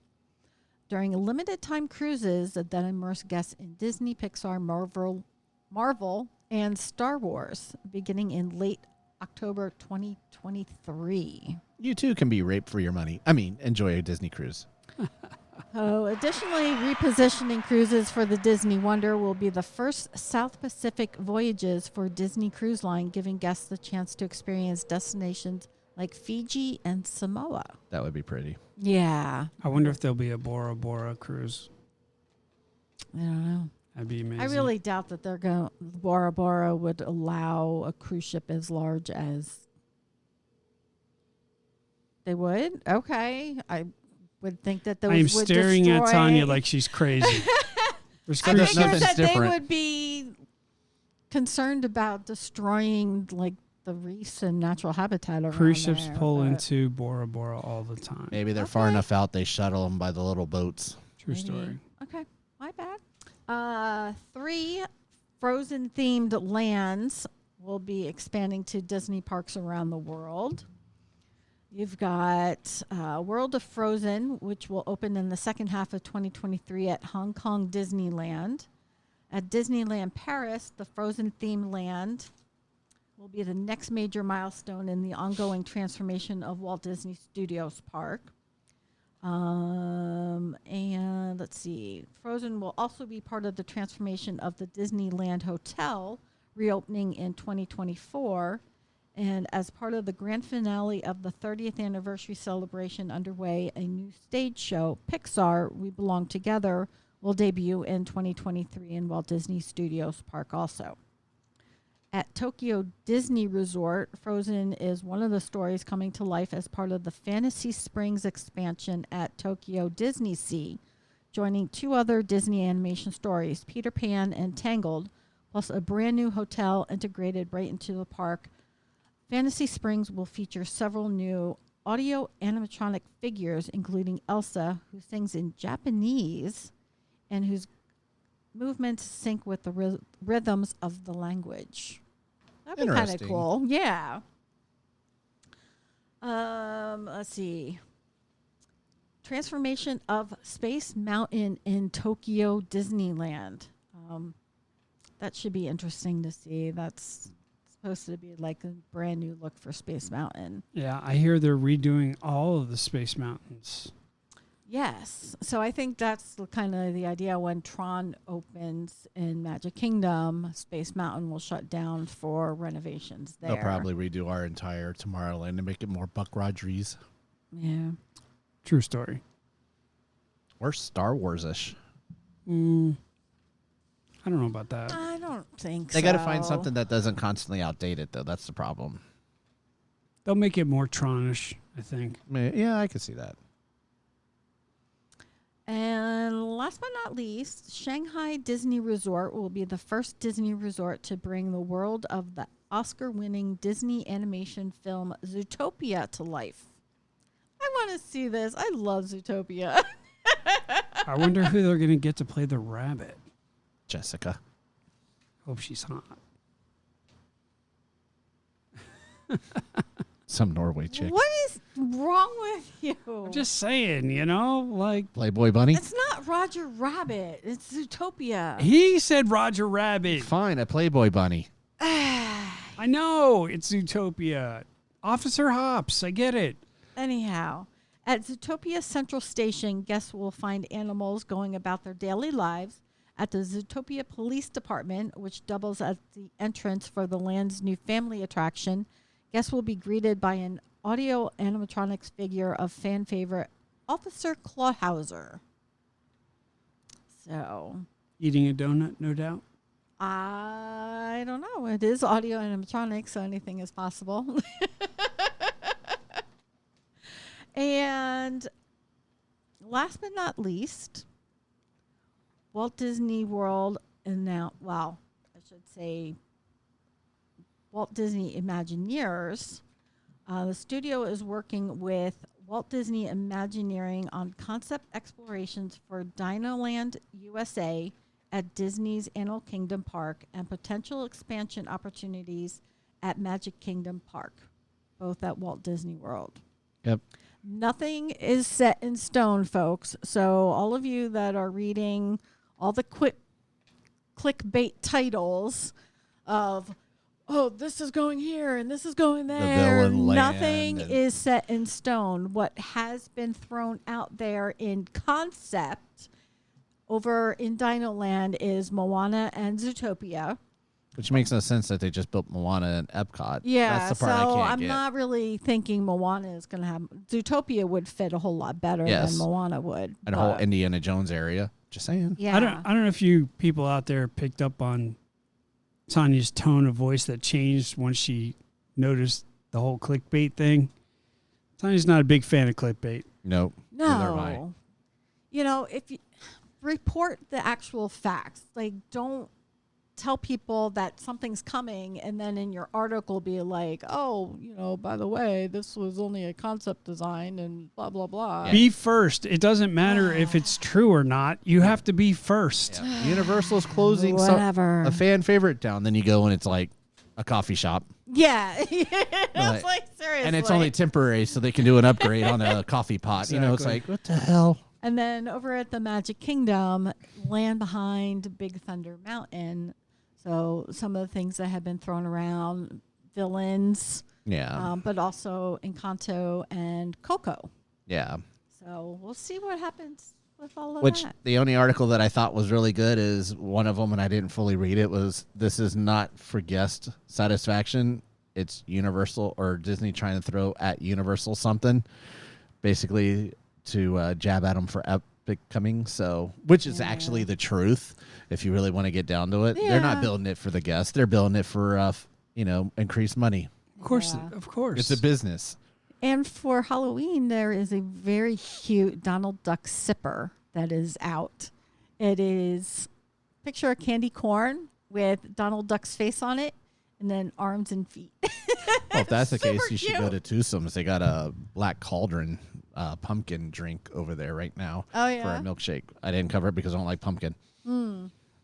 During limited time cruises that immerse guests in Disney, Pixar, Marvel, and Star Wars, beginning in late October 2023. You too can be raped for your money. I mean, enjoy a Disney cruise. Additionally, repositioning cruises for the Disney Wonder will be the first South Pacific voyages for Disney Cruise Line, giving guests the chance to experience destinations like Fiji and Samoa. That would be pretty. Yeah. I wonder if there'll be a Bora Bora cruise. I don't know. That'd be amazing. I really doubt that they're going. Bora Bora would allow a cruise ship as large as they would. Okay, I would think that those I am would staring at destroy- Tanya like she's crazy. There's I There's figured cruise nothing that they different. would be concerned about destroying like the reefs and natural habitat around cruise ships there, pull but into Bora Bora all the time. Maybe they're far Okay. enough out they shuttle them by the little boats. True maybe. story. Okay, my bad. 3 Frozen themed lands will be expanding to Disney parks around the world. You've got World of Frozen, which will open in the second half of 2023 at Hong Kong Disneyland. At Disneyland Paris, the Frozen theme land will be the next major milestone in the ongoing transformation of Walt Disney Studios Park. And let's see, Frozen will also be part of the transformation of the Disneyland Hotel, reopening in 2024. And as part of the grand finale of the 30th anniversary celebration underway, a new stage show, Pixar, We Belong Together, will debut in 2023 in Walt Disney Studios Park also. At Tokyo Disney Resort, Frozen is one of the stories coming to life as part of the Fantasy Springs expansion at Tokyo Disney Sea, joining 2 other Disney animation stories, Peter Pan and Tangled, plus a brand new hotel integrated right into the park. Fantasy Springs will feature several new audio animatronic figures, including Elsa, who sings in Japanese and whose movements sync with the rhythms of the language. That'd be kind of Interesting. cool. Yeah. Let's see. Transformation of Space Mountain in Tokyo Disneyland. That should be interesting to see. That's supposed to be like a brand new look for Space Mountain. Yeah, I hear they're redoing all of the Space Mountains. Yes. So I think that's kind of the idea when Tron opens in Magic Kingdom, Space Mountain will shut down for renovations there. They'll probably redo our entire Tomorrowland and make it more Buck Rogers. Yeah. True story. Or Star Wars-ish. I don't know about that. I don't think They so. got to find something that doesn't constantly outdate it, though. That's the problem. They'll make it more Tronish, I think. Yeah, I could see that. And last but not least, Shanghai Disney Resort will be the first Disney resort to bring the world of the Oscar-winning Disney animation film Zootopia to life. I want to see this. I love Zootopia. I wonder who they're going to get to play the rabbit. Jessica. Hope she's hot. Some Norway chick. What is wrong with you? I'm just saying, like Playboy bunny? It's not Roger Rabbit. It's Zootopia. he said Roger Rabbit. Fine, a Playboy bunny. I know, it's Zootopia. Officer Hops, I get it. Anyhow, at Zootopia Central Station, guests will find animals going about their daily lives. At the Zootopia Police Department, which doubles as the entrance for the land's new family attraction, guests will be greeted by an audio animatronics figure of fan favorite Officer Clawhauser. So, Eating a donut, no doubt. I don't know. It is audio animatronics, so anything is possible. And last but not least, Walt Disney World I should say Walt Disney Imagineers. The studio is working with Walt Disney Imagineering on concept explorations for Dinoland USA at Disney's Animal Kingdom Park and potential expansion opportunities at Magic Kingdom Park, both at Walt Disney World. Yep. Nothing is set in stone, folks. So all of you that are reading all the clickbait titles of, oh, this is going here and this is going there, villain nothing land is set in stone. What has been thrown out there in concept over in Dinoland is Moana and Zootopia. Which makes no sense that they just built Moana and Epcot. Yeah, That's the part so I can't I'm get. not really thinking Moana is going to have... Zootopia would fit a whole lot better than Moana would. And a whole Indiana Jones area. Just saying. Yeah. I don't know if you people out there picked up on Tanya's tone of voice that changed once she noticed the whole clickbait thing. Tanya's not a big fan of clickbait. Nope. Neither am I. No. You know, if you report the actual facts, like don't tell people that something's coming and then in your article be like, oh, you know, by the way, this was only a concept design and blah, blah, blah. Yeah. Be first. It doesn't matter if it's true or not. You have to be first. Yeah. Universal's closing Whatever. a fan favorite down. Then you go and it's like a coffee shop. Yeah. It's Right. like, seriously. And it's only temporary so they can do an upgrade on a coffee pot. You know, it's Exactly. like, what the hell? And then over at the Magic Kingdom, land behind Big Thunder Mountain. So some of the things that have been thrown around, villains, Yeah. but also Encanto and Coco. Yeah. So we'll see what happens with all of Which that. the only article that I thought was really good is one of them, and I didn't fully read it, was this is not for guest satisfaction. It's Universal or Disney trying to throw at Universal something, basically to jab at them for Epic coming. So, which is actually the truth if you really want to get down to it. They're not Yeah. building it for the guests. They're building it for, increased money. Of course, Yeah. of course. It's a business. And for Halloween, there is a very cute Donald Duck sipper that is out. It is picture a candy corn with Donald Duck's face on it and then arms and feet. Well, if that's the case, Super you should go cute. to Twosomes. They got a black cauldron pumpkin drink over there right now Oh, for yeah? a milkshake. I didn't cover it because I don't like pumpkin.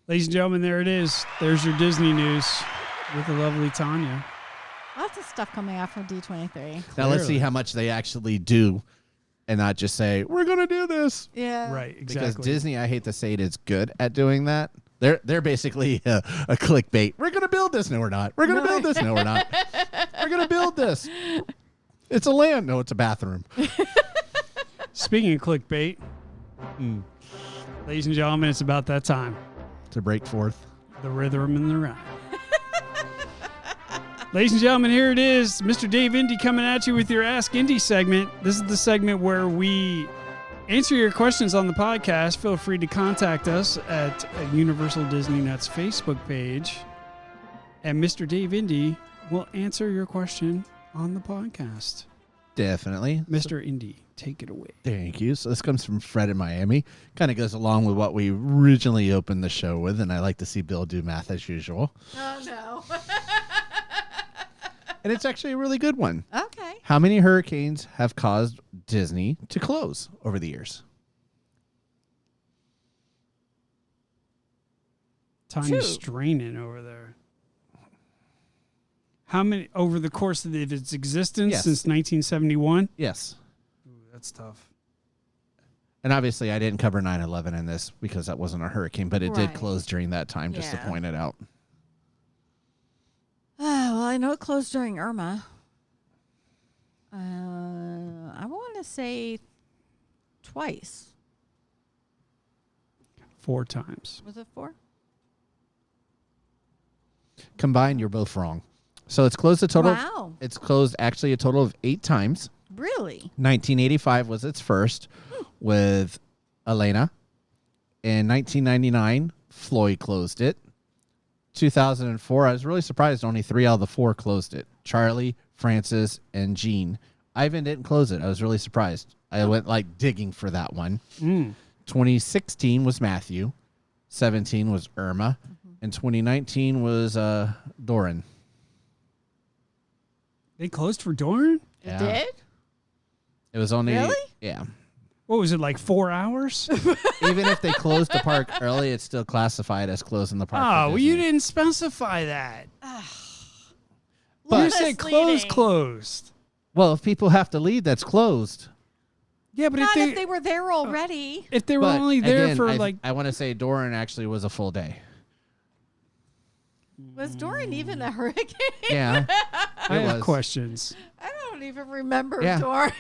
Ladies and gentlemen, there it is. There's your Disney news with the lovely Tanya. Lots of stuff coming out from D23. Now let's see Clearly. how much they actually do and not just say, we're going to do this. Yeah. Right, Because exactly. Disney, I hate to say it, is good at doing that. They're basically a clickbait. We're going to build this. No, we're not. We're going to build this. No, we're not. We're going to build this. It's a land. No, it's a bathroom. Speaking of clickbait, ladies and gentlemen, it's about that time. To break forth. The rhythm and the rhyme. Ladies and gentlemen, here it is. Mr. Dave Indy coming at you with your Ask Indy segment. This is the segment where we answer your questions on the podcast, feel free to contact us at Universal Disney Nuts Facebook page. And Mr. Dave Indy will answer your question on the podcast. Definitely. Mr. Indy, take it away. Thank you. So this comes from Fred in Miami. Kind of goes along with what we originally opened the show with, and I like to see Bill do math as usual. Oh, no. And it's actually a really good one. Okay. How many hurricanes have caused Disney to close over the years? Tanya's straining over there. How many over the course of its existence Yes. since 1971? Yes. Ooh, that's tough. And obviously, I didn't cover 9/11 in this because that wasn't a hurricane, but it did Right. close during that time, just to Yeah. point it out. Well, I know it closed during Irma. I want to say twice. 4 times. Was it 4? Combined, you're both wrong. So it's closed a total. Wow. It's closed actually a total of 8 times. Really? 1985 was its first with Elena. In 1999, Floyd closed it. 2004, I was really surprised only 3 out of the 4 closed it. Charlie, Francis, and Jean. Ivan didn't close it. I was really surprised. I went like digging for that one. 2016 was Matthew. 17 was Irma. And 2019 was Doran. They closed for Doran? Yeah. Did? It was only... Really? Yeah. What was it, like 4 hours? Even if they closed the park early, it's still classified as closing the park. for Oh, well, you Disney. didn't specify that. But- You said closed. Well, if people have to leave, that's closed. Yeah, but Not if they were there already. if they were But only there again, for I want to say Doran actually was a full day. Was Doran even a hurricane? Yeah. I have was. questions. I don't even remember Yeah. Doran.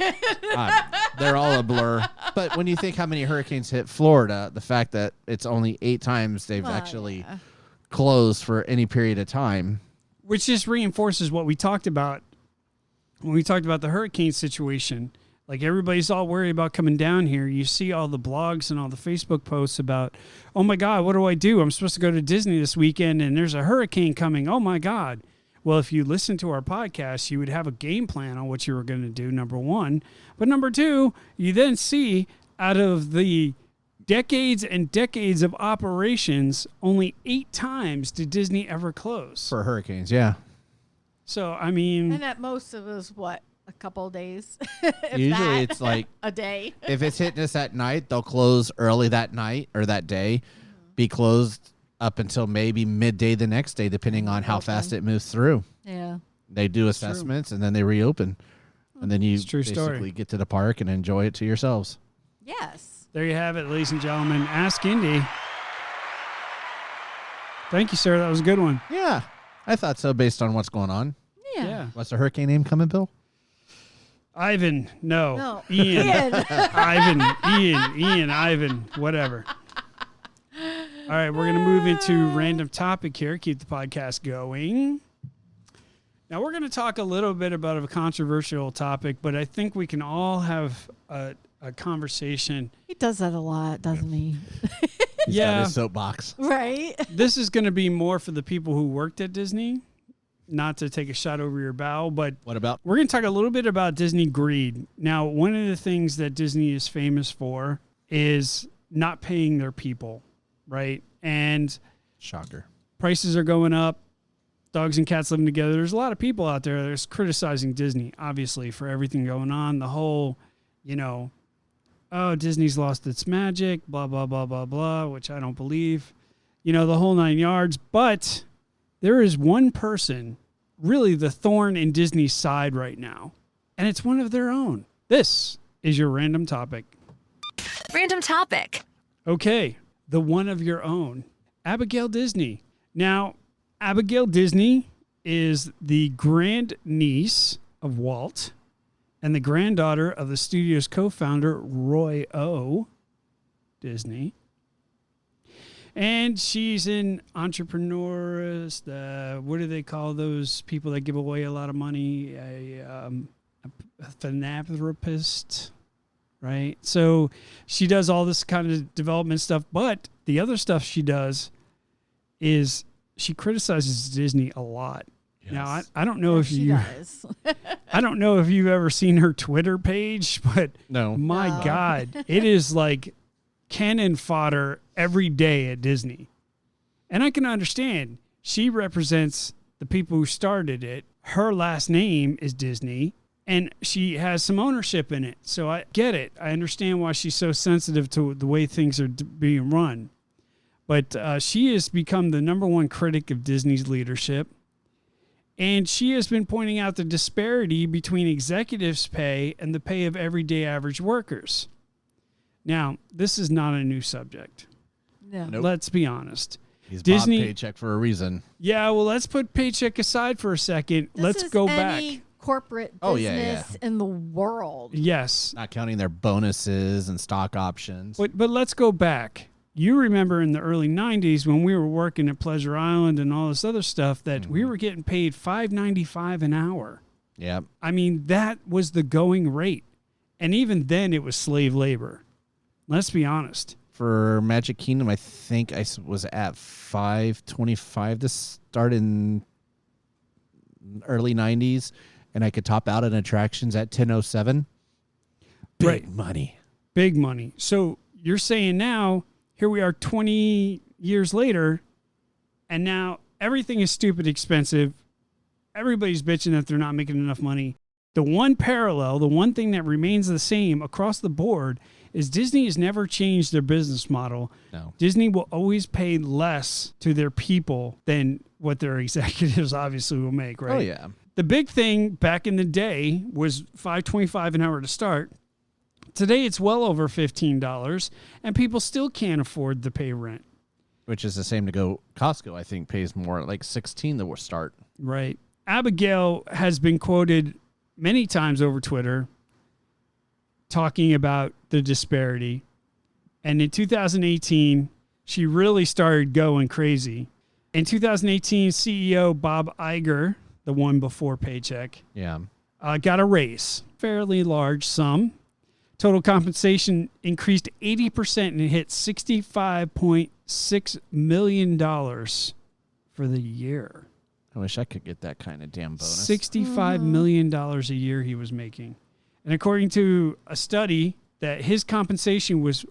They're all a blur. But when you think how many hurricanes hit Florida, the fact that it's only 8 times they've Well, actually yeah. closed for any period of time. Which just reinforces what we talked about when we talked about the hurricane situation. Like, everybody's all worried about coming down here. You see all the blogs and all the Facebook posts about, oh my God, what do I do? I'm supposed to go to Disney this weekend and there's a hurricane coming. Oh my God. Well, if you listen to our podcast, you would have a game plan on what you were going to do, number one. But number two, you then see out of the decades and decades of operations, only 8 times did Disney ever close. For hurricanes, yeah. So, I mean, And at most it was what? A couple days? If Usually that. it's like, a day. if it's hitting us at night, they'll close early that night or that day, be closed up until maybe midday the next day, depending on how fast it moves through. Yeah. They do assessments and then they reopen. And then you It's a true basically story. get to the park and enjoy it to yourselves. Yes. there you have it, ladies and gentlemen. Ask Indy. Thank you, sir. That was a good one. Yeah, I thought so based on what's going on. Yeah. What's the hurricane name coming, Bill? Ivan. No. No. Ian. Ian. Ivan. Ian. Ivan. Whatever. All right, we're going to move into random topic here. Keep the podcast going. Now, we're going to talk a little bit about a controversial topic, but I think we can all have a conversation. He does that a lot, doesn't he? He's got Yeah. his soapbox. Right. This is going to be more for the people who worked at Disney, not to take a shot over your bow, but What about? we're going to talk a little bit about Disney greed. Now, one of the things that Disney is famous for is not paying their people, right? And Shocker. prices are going up. Dogs and cats living together. There's a lot of people out there that's criticizing Disney, obviously, for everything going on. The whole, oh, Disney's lost its magic, blah, blah, blah, blah, blah, which I don't believe. The whole 9 yards. But there is one person, really the thorn in Disney's side right now, and it's one of their own. This is your random topic. Random topic. Okay, the one of your own, Abigail Disney. Now, Abigail Disney is the grandniece of Walt and the granddaughter of the studio's co-founder, Roy O. Disney. And she's an entrepreneurist. What do they call those people that give away a lot of money? A philanthropist right? So she does all this kind of development stuff, but the other stuff she does is she criticizes Disney a lot. Yes. Now, I don't know if she you does. I don't know if you've ever seen her Twitter page, but No. my No. God, it is like cannon fodder every day at Disney. And I can understand. She represents the people who started it. Her last name is Disney, and she has some ownership in it. So I get it. I understand why she's so sensitive to the way things are being run. But she has become the number one critic of Disney's leadership. And she has been pointing out the disparity between executives' pay and the pay of everyday average workers. Now, this is not a new subject. No. Nope. Let's be honest. He's Disney- Bob Paycheck for a reason. Yeah, well, let's put paycheck aside for a second. This Let's is go any back. corporate Oh, business yeah, in the world. Yes, Not counting their bonuses and stock options. but let's go back. You remember in the early 90s when we were working at Pleasure Island and all this other stuff that we were getting paid $5.95 an hour. Yeah. I mean, that was the going rate. And even then it was slave labor. Let's be honest. For Magic Kingdom, I think was at $5.25 to start in early 90s, and I could top out at attractions at $10.07. Big Right. money. Big money. So you're saying now, here we are 20 years later, and now everything is stupid expensive. Everybody's bitching that they're not making enough money. The one parallel, the one thing that remains the same across the board is Disney has never changed their business model. No. Disney will always pay less to their people than what their executives obviously will make, right? Oh, yeah. The big thing back in the day was $5.25 an hour to start. Today it's well over $15, and people still can't afford to pay rent. Which is the same to go. Costco, I think, pays more, like $16 the start. Right. Abigail has been quoted many times over Twitter talking about the disparity. And in 2018, she really started going crazy. In 2018, CEO Bob Iger, the one before Paycheck, Yeah. got a raise, fairly large sum. Total compensation increased 80% and hit $65.6 million for the year. I wish I could get that kind of damn bonus. $65 million a year he was making. And according to a study, that his compensation was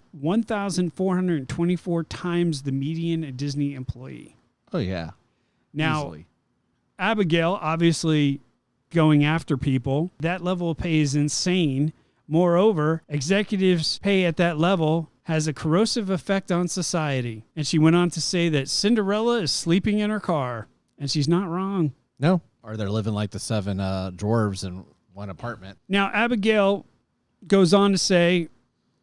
1,424 times the median Disney employee. Oh, yeah. Now, Easily. Abigail, obviously going after people, that level of pay is insane. Moreover, executives' pay at that level has a corrosive effect on society. And she went on to say that Cinderella is sleeping in her car. And she's not wrong. No. Or they're living like the seven dwarves in one apartment. Now, Abigail goes on to say,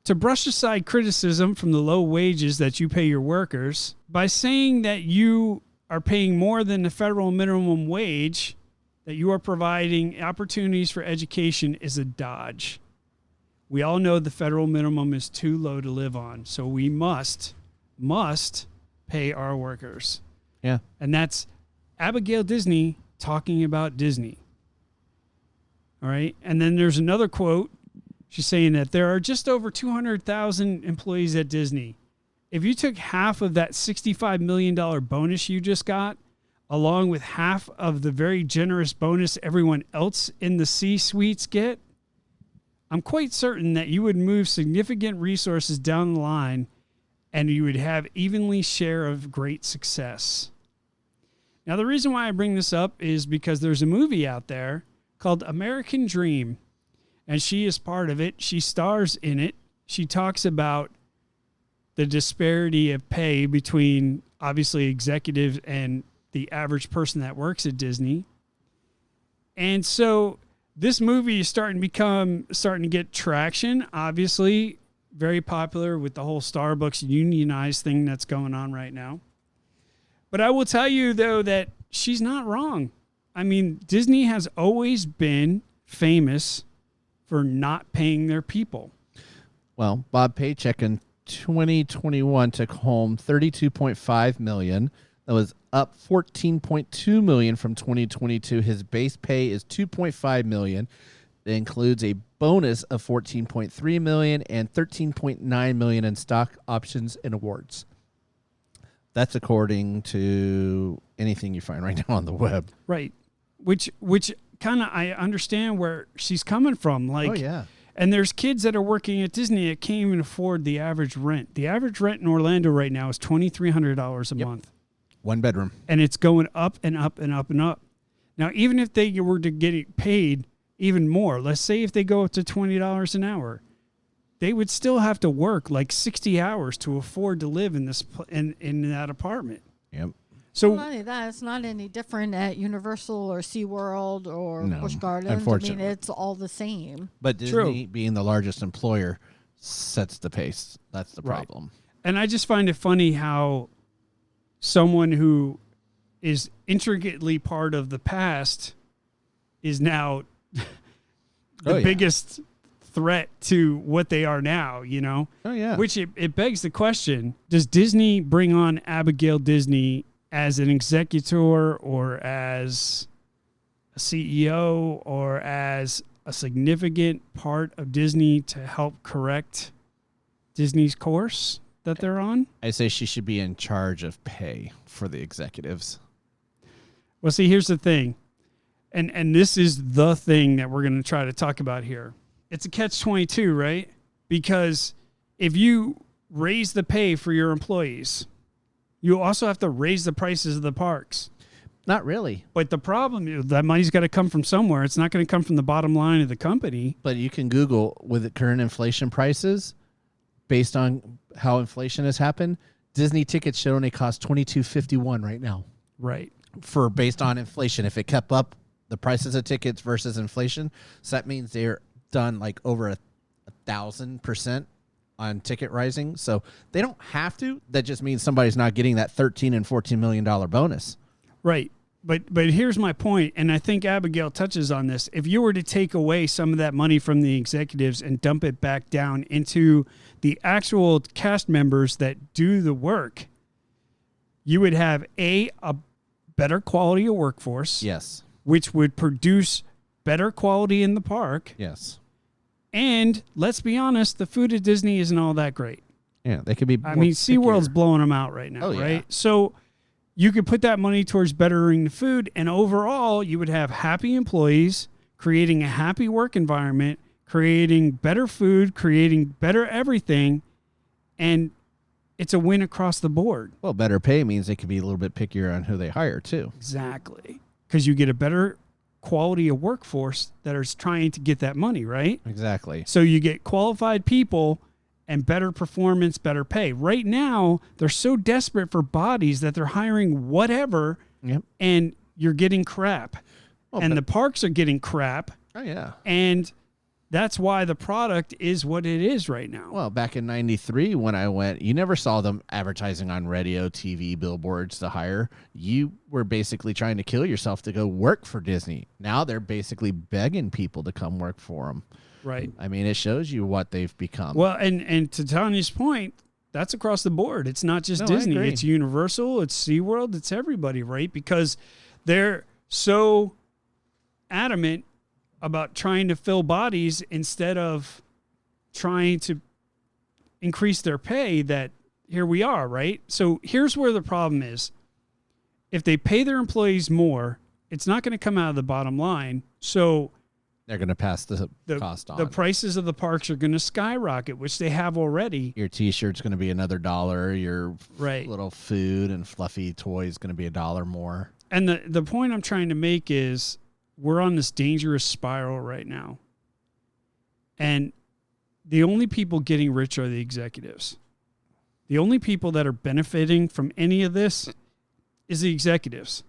to brush aside criticism from the low wages that you pay your workers, by saying that you are paying more than the federal minimum wage, that you are providing opportunities for education is a dodge. We all know the federal minimum is too low to live on, so we must pay our workers. Yeah. And that's Abigail Disney talking about Disney. All right. And then there's another quote. She's saying that there are just over 200,000 employees at Disney. If you took half of that $65 million bonus you just got, along with half of the very generous bonus everyone else in the C-suites get, I'm quite certain that you would move significant resources down the line and you would have evenly share of great success. Now, the reason why I bring this up is because there's a movie out there called American Dream, and she is part of it. She stars in it. She talks about the disparity of pay between, obviously, executives and the average person that works at Disney. And so this movie is starting to get traction, obviously, very popular with the whole Starbucks unionized thing that's going on right now. But I will tell you, though, that she's not wrong. I mean, Disney has always been famous for not paying their people. Well, Bob Paycheck in 2021 took home $32.5 million. That was up $14.2 million from 2022. His base pay is $2.5 million. It includes a bonus of $14.3 million and $13.9 million in stock options and awards. That's according to anything you find right now on the web. Right. Which kind of, I understand where she's coming from. Like, Oh, yeah. And there's kids that are working at Disney that can't even afford the average rent. The average rent in Orlando right now is $2,300 a month. 1 bedroom. And it's going up and up and up and up. Now, even if they were to get it paid even more, let's say if they go up to $20 an hour, they would still have to work like 60 hours to afford to live in this in that apartment. Yep. So Not only that, it's not any different at Universal or SeaWorld or No, Busch Gardens. I unfortunately. mean, it's all the same. But Disney, being the largest employer, sets the pace. That's the Right. problem. And I just find it funny how someone who is intricately part of the past is now the biggest threat to what they are now, you know? Oh, yeah. Which it begs the question, does Disney bring on Abigail Disney as an executor or as a CEO or as a significant part of Disney to help correct Disney's course that they're on? I say she should be in charge of pay for the executives. Well, see, here's the thing. And this is the thing that we're going to try to talk about here. It's a catch-22, right? Because if you raise the pay for your employees, you also have to raise the prices of the parks. Not really. But the problem is that money's got to come from somewhere. It's not going to come from the bottom line of the company. But you can Google with the current inflation prices, based on how inflation has happened, Disney tickets should only cost $22.51 right now. Right. For based on inflation. If it kept up the prices of tickets versus inflation, so that means they're done like over 1,000% on ticket rising. So they don't have to. That just means somebody's not getting that $13 and $14 million bonus. Right. But here's my point, and I think Abigail touches on this. If you were to take away some of that money from the executives and dump it back down into the actual cast members that do the work, you would have a better quality of workforce. Yes. Which would produce better quality in the park. Yes. And let's be honest, the food at Disney isn't all that great. Yeah, they could be. I mean, SeaWorld's blowing them out right now, Oh, yeah. right? So you could put that money towards bettering the food, and overall, you would have happy employees, creating a happy work environment, creating better food, creating better everything, and it's a win across the board. Well, better pay means they could be a little bit pickier on who they hire, too. Exactly. Because you get a better quality of workforce that is trying to get that money, right? Exactly. So you get qualified people and better performance, better pay. Right now, they're so desperate for bodies that they're hiring whatever, Yep. and you're getting crap. Well, and but- the parks are getting crap, Oh, yeah. and that's why the product is what it is right now. Well, back in 93 when I went, you never saw them advertising on radio, TV, billboards to hire. You were basically trying to kill yourself to go work for Disney. Now they're basically begging people to come work for them. Right. I mean, it shows you what they've become. Well, and to Tanya's point, that's across the board. It's not just No, I Disney. agree. It's Universal. It's SeaWorld. It's everybody, right? Because they're so adamant about trying to fill bodies instead of trying to increase their pay that here we are, right? So here's where the problem is. If they pay their employees more, it's not going to come out of the bottom line. So they're going to pass the cost on. the prices of the parks are going to skyrocket, which they have already. Your T-shirt's going to be another $1. Your Right. little food and fluffy toys going to be $1 more. And the point I'm trying to make is we're on this dangerous spiral right now. And the only people getting rich are the executives. The only people that are benefiting from any of this is the executives.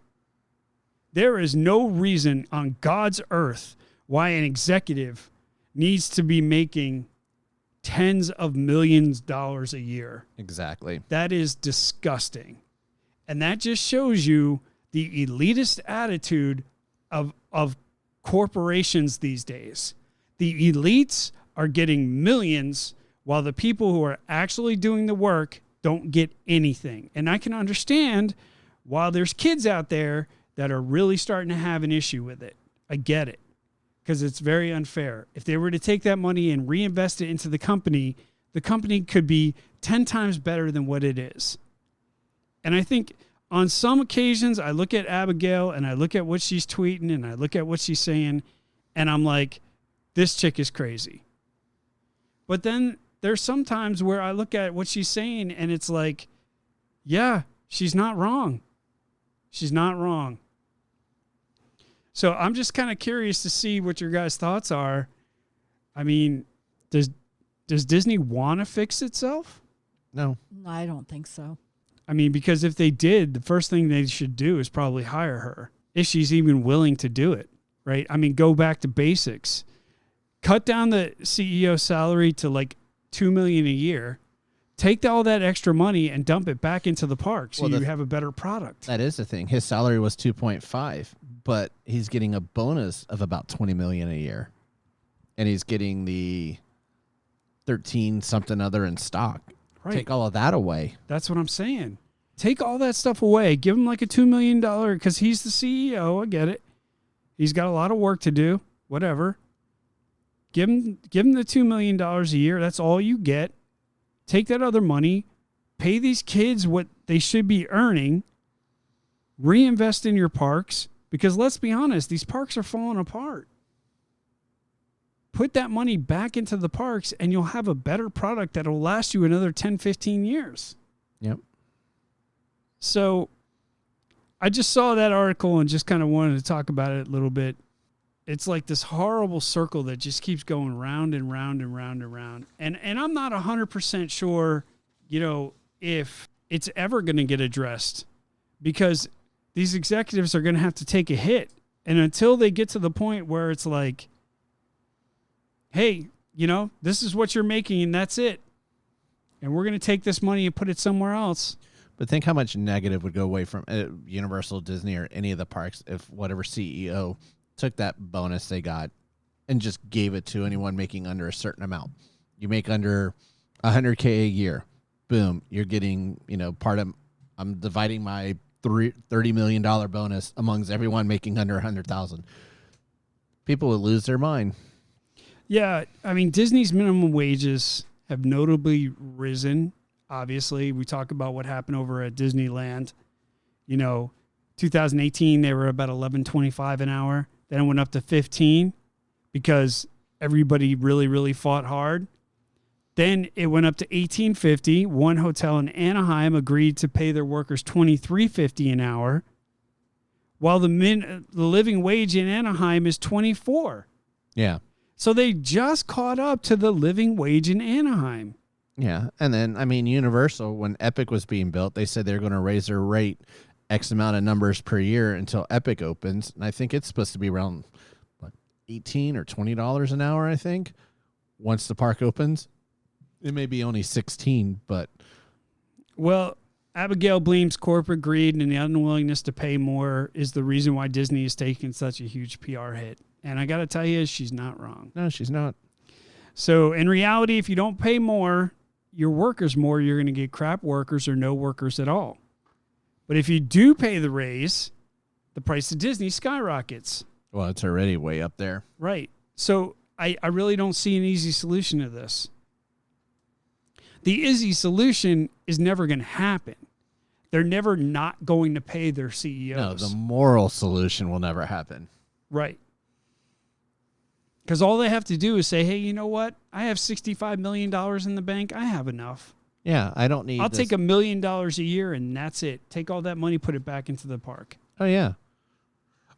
There is no reason on God's earth why an executive needs to be making tens of millions of dollars a year. Exactly. That is disgusting. And that just shows you the elitist attitude of corporations these days. The elites are getting millions while the people who are actually doing the work don't get anything. And I can understand why there's kids out there that are really starting to have an issue with it. I get it. because it's very unfair. If they were to take that money and reinvest it into the company could be 10 times better than what it is. And I think on some occasions, I look at Abigail and I look at what she's tweeting and I look at what she's saying, and I'm like, this chick is crazy. But then there's some times where I look at what she's saying and it's like, yeah, she's not wrong. She's not wrong. So I'm just kind of curious to see what your guys' thoughts are. I mean, does Disney want to fix itself? No. No, I don't think so. I mean, because if they did, the first thing they should do is probably hire her, if she's even willing to do it, right? I mean, go back to basics. Cut down the CEO salary to like $2 million a year. Take all that extra money and dump it back into the park so you have a better product. That is the thing. His salary was 2.5, but he's getting a bonus of about $20 million a year. And he's getting the 13 something other in stock. Right. Take all of that away. That's what I'm saying. Take all that stuff away. Give him like a $2 million because he's the CEO. I get it. He's got a lot of work to do. Whatever. Give him the $2 million a year. That's all you get. Take that other money. Pay these kids what they should be earning. Reinvest in your parks. Because let's be honest, these parks are falling apart. Put that money back into the parks and you'll have a better product that will last you another 10, 15 years. Yep. So I just saw that article and just kind of wanted to talk about it a little bit. It's like this horrible circle that just keeps going round and round and round and round. And I'm not 100% sure, if it's ever going to get addressed, because these executives are going to have to take a hit. And until they get to the point where it's like, hey, this is what you're making and that's it. And we're going to take this money and put it somewhere else. But think how much negative would go away from Universal, Disney, or any of the parks if whatever CEO took that bonus they got and just gave it to anyone making under a certain amount. You make under $100K a year. Boom. You're getting, I'm dividing my $30 million bonus amongst everyone making under 100,000. People would lose their mind. Yeah. I mean, Disney's minimum wages have notably risen. Obviously, we talk about what happened over at Disneyland. 2018, they were about $11.25 an hour. Then it went up to 15 because everybody really, really fought hard. Then it went up to $18.50. One hotel in Anaheim agreed to pay their workers $23.50 an hour, while the living wage in Anaheim is $24. Yeah. So they just caught up to the living wage in Anaheim. Yeah. And then, Universal, when Epic was being built, they said they're going to raise their rate X amount of numbers per year until Epic opens. And I think it's supposed to be around $18 or $20 an hour, I think, once the park opens. It may be only 16, but. Well, Abigail blames corporate greed and the unwillingness to pay more is the reason why Disney is taking such a huge PR hit. And I got to tell you, she's not wrong. No, she's not. So in reality, if you don't pay your workers more, you're going to get crap workers or no workers at all. But if you do pay the raise, the price of Disney skyrockets. Well, it's already way up there. Right. So I really don't see an easy solution to this. The easy solution is never going to happen. They're never not going to pay their CEOs. No, the moral solution will never happen. Right. Because all they have to do is say, hey, you know what? I have $65 million in the bank. I have enough. Yeah, I don't need I'll take $1 million a year and that's it. Take all that money, put it back into the park. Oh, yeah.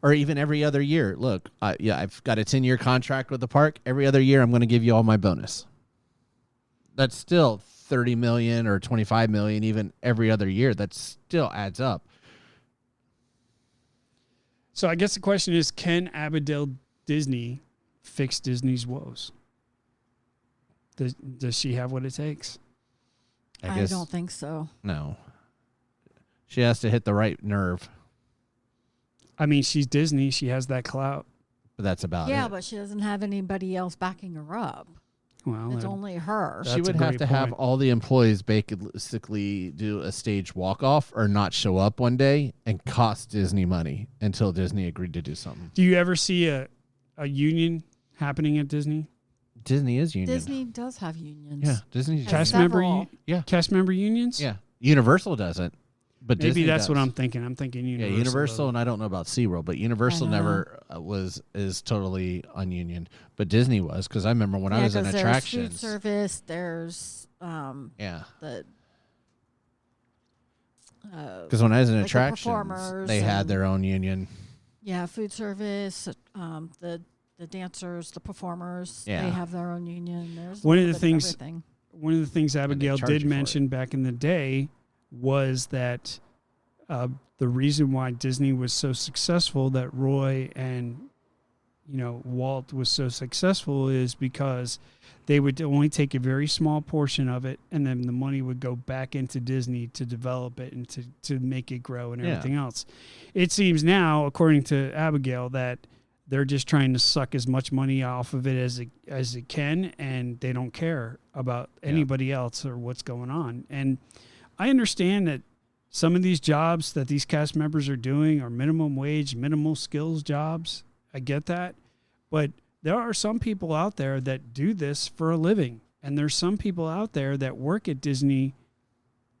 Or even every other year. Look, I've got a 10-year contract with the park. Every other year, I'm going to give you all my bonus. That's still $30 million or $25 million, even every other year. That still adds up. So I guess the question is, can Abigail Disney fix Disney's woes? Does she have what it takes? I guess, don't think so. No. She has to hit the right nerve. I mean, she's Disney. She has that clout. But that's about it. Yeah, but she doesn't have anybody else backing her up. Well, It's only her. She would have to have all the employees basically do a stage walk-off or not show up one day and cost Disney money until Disney agreed to do something. Do you ever see a a union happening at Disney? Disney is union. Disney does have unions. Yeah, Disney's Has Cast member, several. cast member unions? Yeah, Universal doesn't, but Maybe Disney that's what does. I'm thinking. I'm thinking Yeah, Universal. Universal, and I don't know about SeaWorld, but Universal I know. never is totally ununion, but Disney was, because I remember when I was in 'cause attractions. There's food service. There's Yeah, the because when I was in like the attractions, performers they had and- their own union. food service. The dancers, the performers. Yeah. They have their own union. There's a One of little the bit things- everything. One of the things Abigail charge did you for mention back in the day was that the reason why Disney was so successful, that Roy and Walt was so successful, is because they would only take a very small portion of it, and then the money would go back into Disney to develop it and to make it grow and Yeah. everything else. It seems now, according to Abigail, that they're just trying to suck as much money off of it as it can, and they don't care about anybody else or what's going on. And I understand that some of these jobs that these cast members are doing are minimum wage, minimal skills jobs. I get that. But there are some people out there that do this for a living. And there's some people out there that work at Disney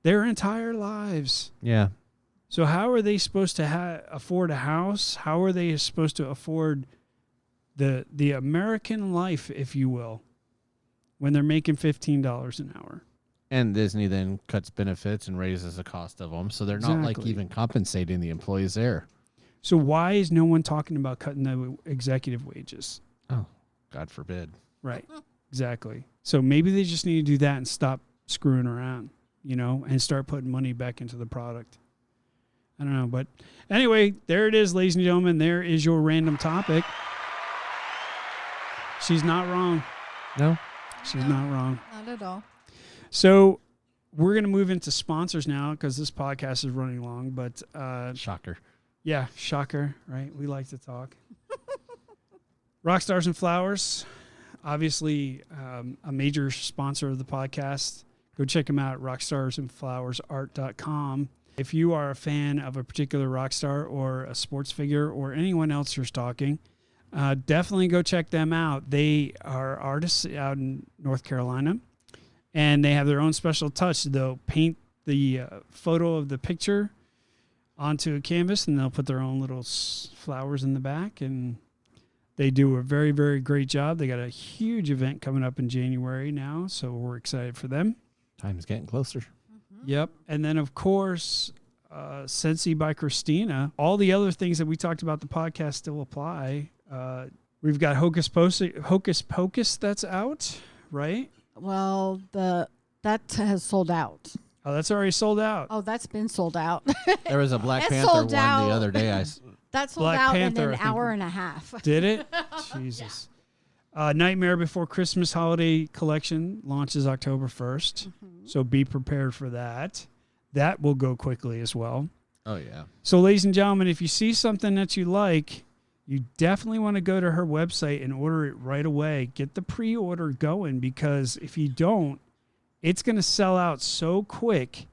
their entire lives. Yeah, So how are they supposed to afford a house? How are they supposed to afford the American life, if you will, when they're making $15 an hour? and Disney then cuts benefits and raises the cost of them, so they're not like Exactly. even compensating the employees there. So why is no one talking about cutting the executive wages? Oh, God forbid. Right. Exactly. So maybe they just need to do that and stop screwing around, and start putting money back into the product. I don't know. But anyway, there it is, ladies and gentlemen. There is your random topic. She's not wrong. No, She's not wrong. Not at all. So we're going to move into sponsors now because this podcast is running long. But shocker. yeah, shocker, right? We like to talk. Rockstars and Flowers, obviously a major sponsor of the podcast. Go check them out at rockstarsandflowersart.com. If you are a fan of a particular rock star or a sports figure or anyone else you're stalking, definitely go check them out. They are artists out in North Carolina, and they have their own special touch. They'll paint the photo of the picture onto a canvas, and they'll put their own little flowers in the back, and they do a very, very great job. They got a huge event coming up in January now, so we're excited for them. Time's getting closer. Yep. And then, of course, Scentsy by Christina. All the other things that we talked about the podcast still apply. We've got Hocus Pocus that's out, right? Well, that has sold out. Oh, that's already sold out. Oh, that's been sold out. There was a Black It Panther sold one out. the other day. That sold Black out Panther, in I an think. hour and a half. Did it? Jesus. Nightmare Before Christmas Holiday Collection launches October 1st. So be prepared for that. That will go quickly as well. Oh, yeah. So, ladies and gentlemen, if you see something that you like, you definitely want to go to her website and order it right away. Get the pre-order going, because if you don't, it's going to sell out so quick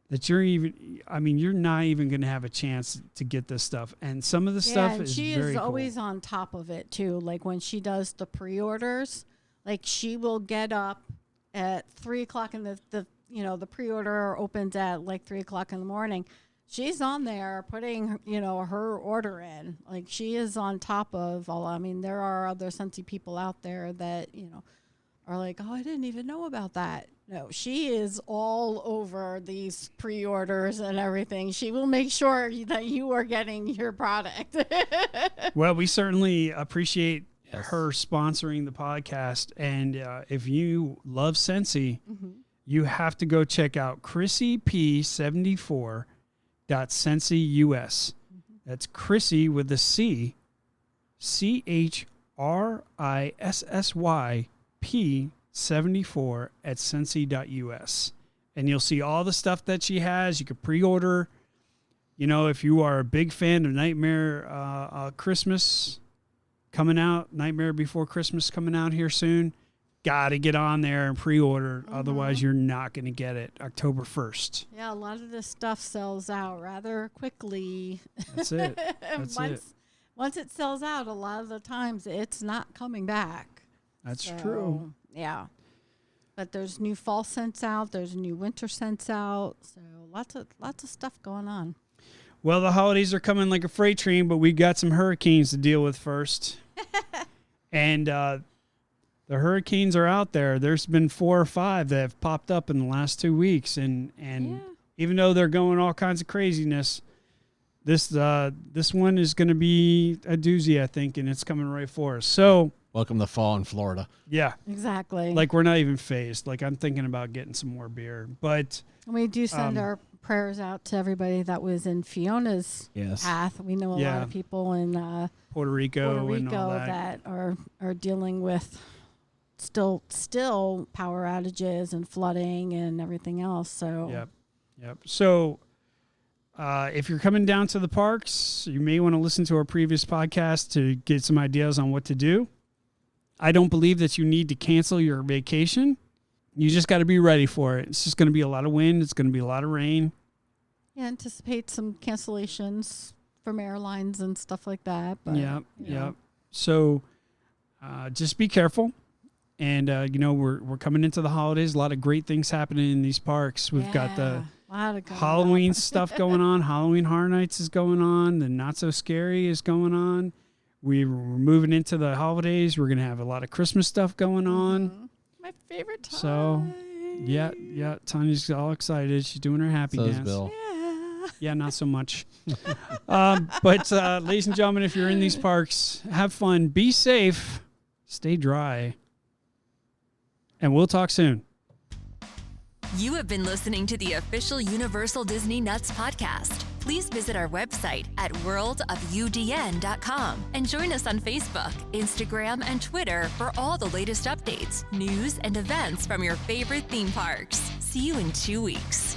that you're not even going to have a chance to get this stuff. And some of the stuff and is she very is cool. always on top of it too. Like when she does the pre-orders, like she will get up at 3:00 in the pre-order opens at like 3:00 in the morning. She's on there putting, her order in. Like she is on top of all. I mean, there are other Scentsy people out there that, are like, oh, I didn't even know about that. No, she is all over these pre-orders and everything. She will make sure that you are getting your product. Well, we certainly appreciate Yes. her sponsoring the podcast. And if you love Scentsy, you have to go check out ChrissyP74.ScensyUS. That's Chrissy with a C, ChrissyP74 at Scentsy.us. And you'll see all the stuff that she has. You can pre-order. If you are a big fan of Nightmare Christmas coming out, Nightmare Before Christmas coming out here soon, got to get on there and pre-order. Otherwise, you're not going to get it October 1st. Yeah, a lot of this stuff sells out rather quickly. That's it. That's it. once it sells out, a lot of the times it's not coming back. That's So, true. Yeah. But there's new fall scents out. There's new winter scents out. So lots of stuff going on. Well, the holidays are coming like a freight train, but we got some hurricanes to deal with first. And the hurricanes are out there. There's been 4 or 5 that have popped up in the last 2 weeks. And even though they're going all kinds of craziness, this one is going to be a doozy, I think, and it's coming right for us. So Welcome to fall in Florida. yeah, Exactly. like we're not even phased. Like I'm thinking about getting some more beer, but We do send our prayers out to everybody that was in Fiona's Yes. path. We know a lot of people in Puerto Rico, Puerto and all Rico that. that are dealing with still power outages and flooding and everything else. So Yep. So if you're coming down to the parks, you may want to listen to our previous podcast to get some ideas on what to do. I don't believe that you need to cancel your vacation. You just got to be ready for it. It's just going to be a lot of wind. It's going to be a lot of rain. yeah, anticipate some cancellations from airlines and stuff like that. But, Yep. you know. So just be careful. And, we're coming into the holidays. A lot of great things happening in these parks. We've got the a lot of going Halloween on. stuff going on. Halloween Horror Nights is going on. The Not So Scary is going on. We're moving into the holidays. We're going to have a lot of Christmas stuff going on. Mhm. My favorite time. So, yeah. Tanya's all excited. She's doing her happy So is dance. Bill. Yeah. Yeah, not so much. But ladies and gentlemen, if you're in these parks, have fun. Be safe. Stay dry. And we'll talk soon. You have been listening to the official Universal Disney Nuts podcast. Please visit our website at worldofudn.com and join us on Facebook, Instagram, and Twitter for all the latest updates, news, and events from your favorite theme parks. See you in 2 weeks.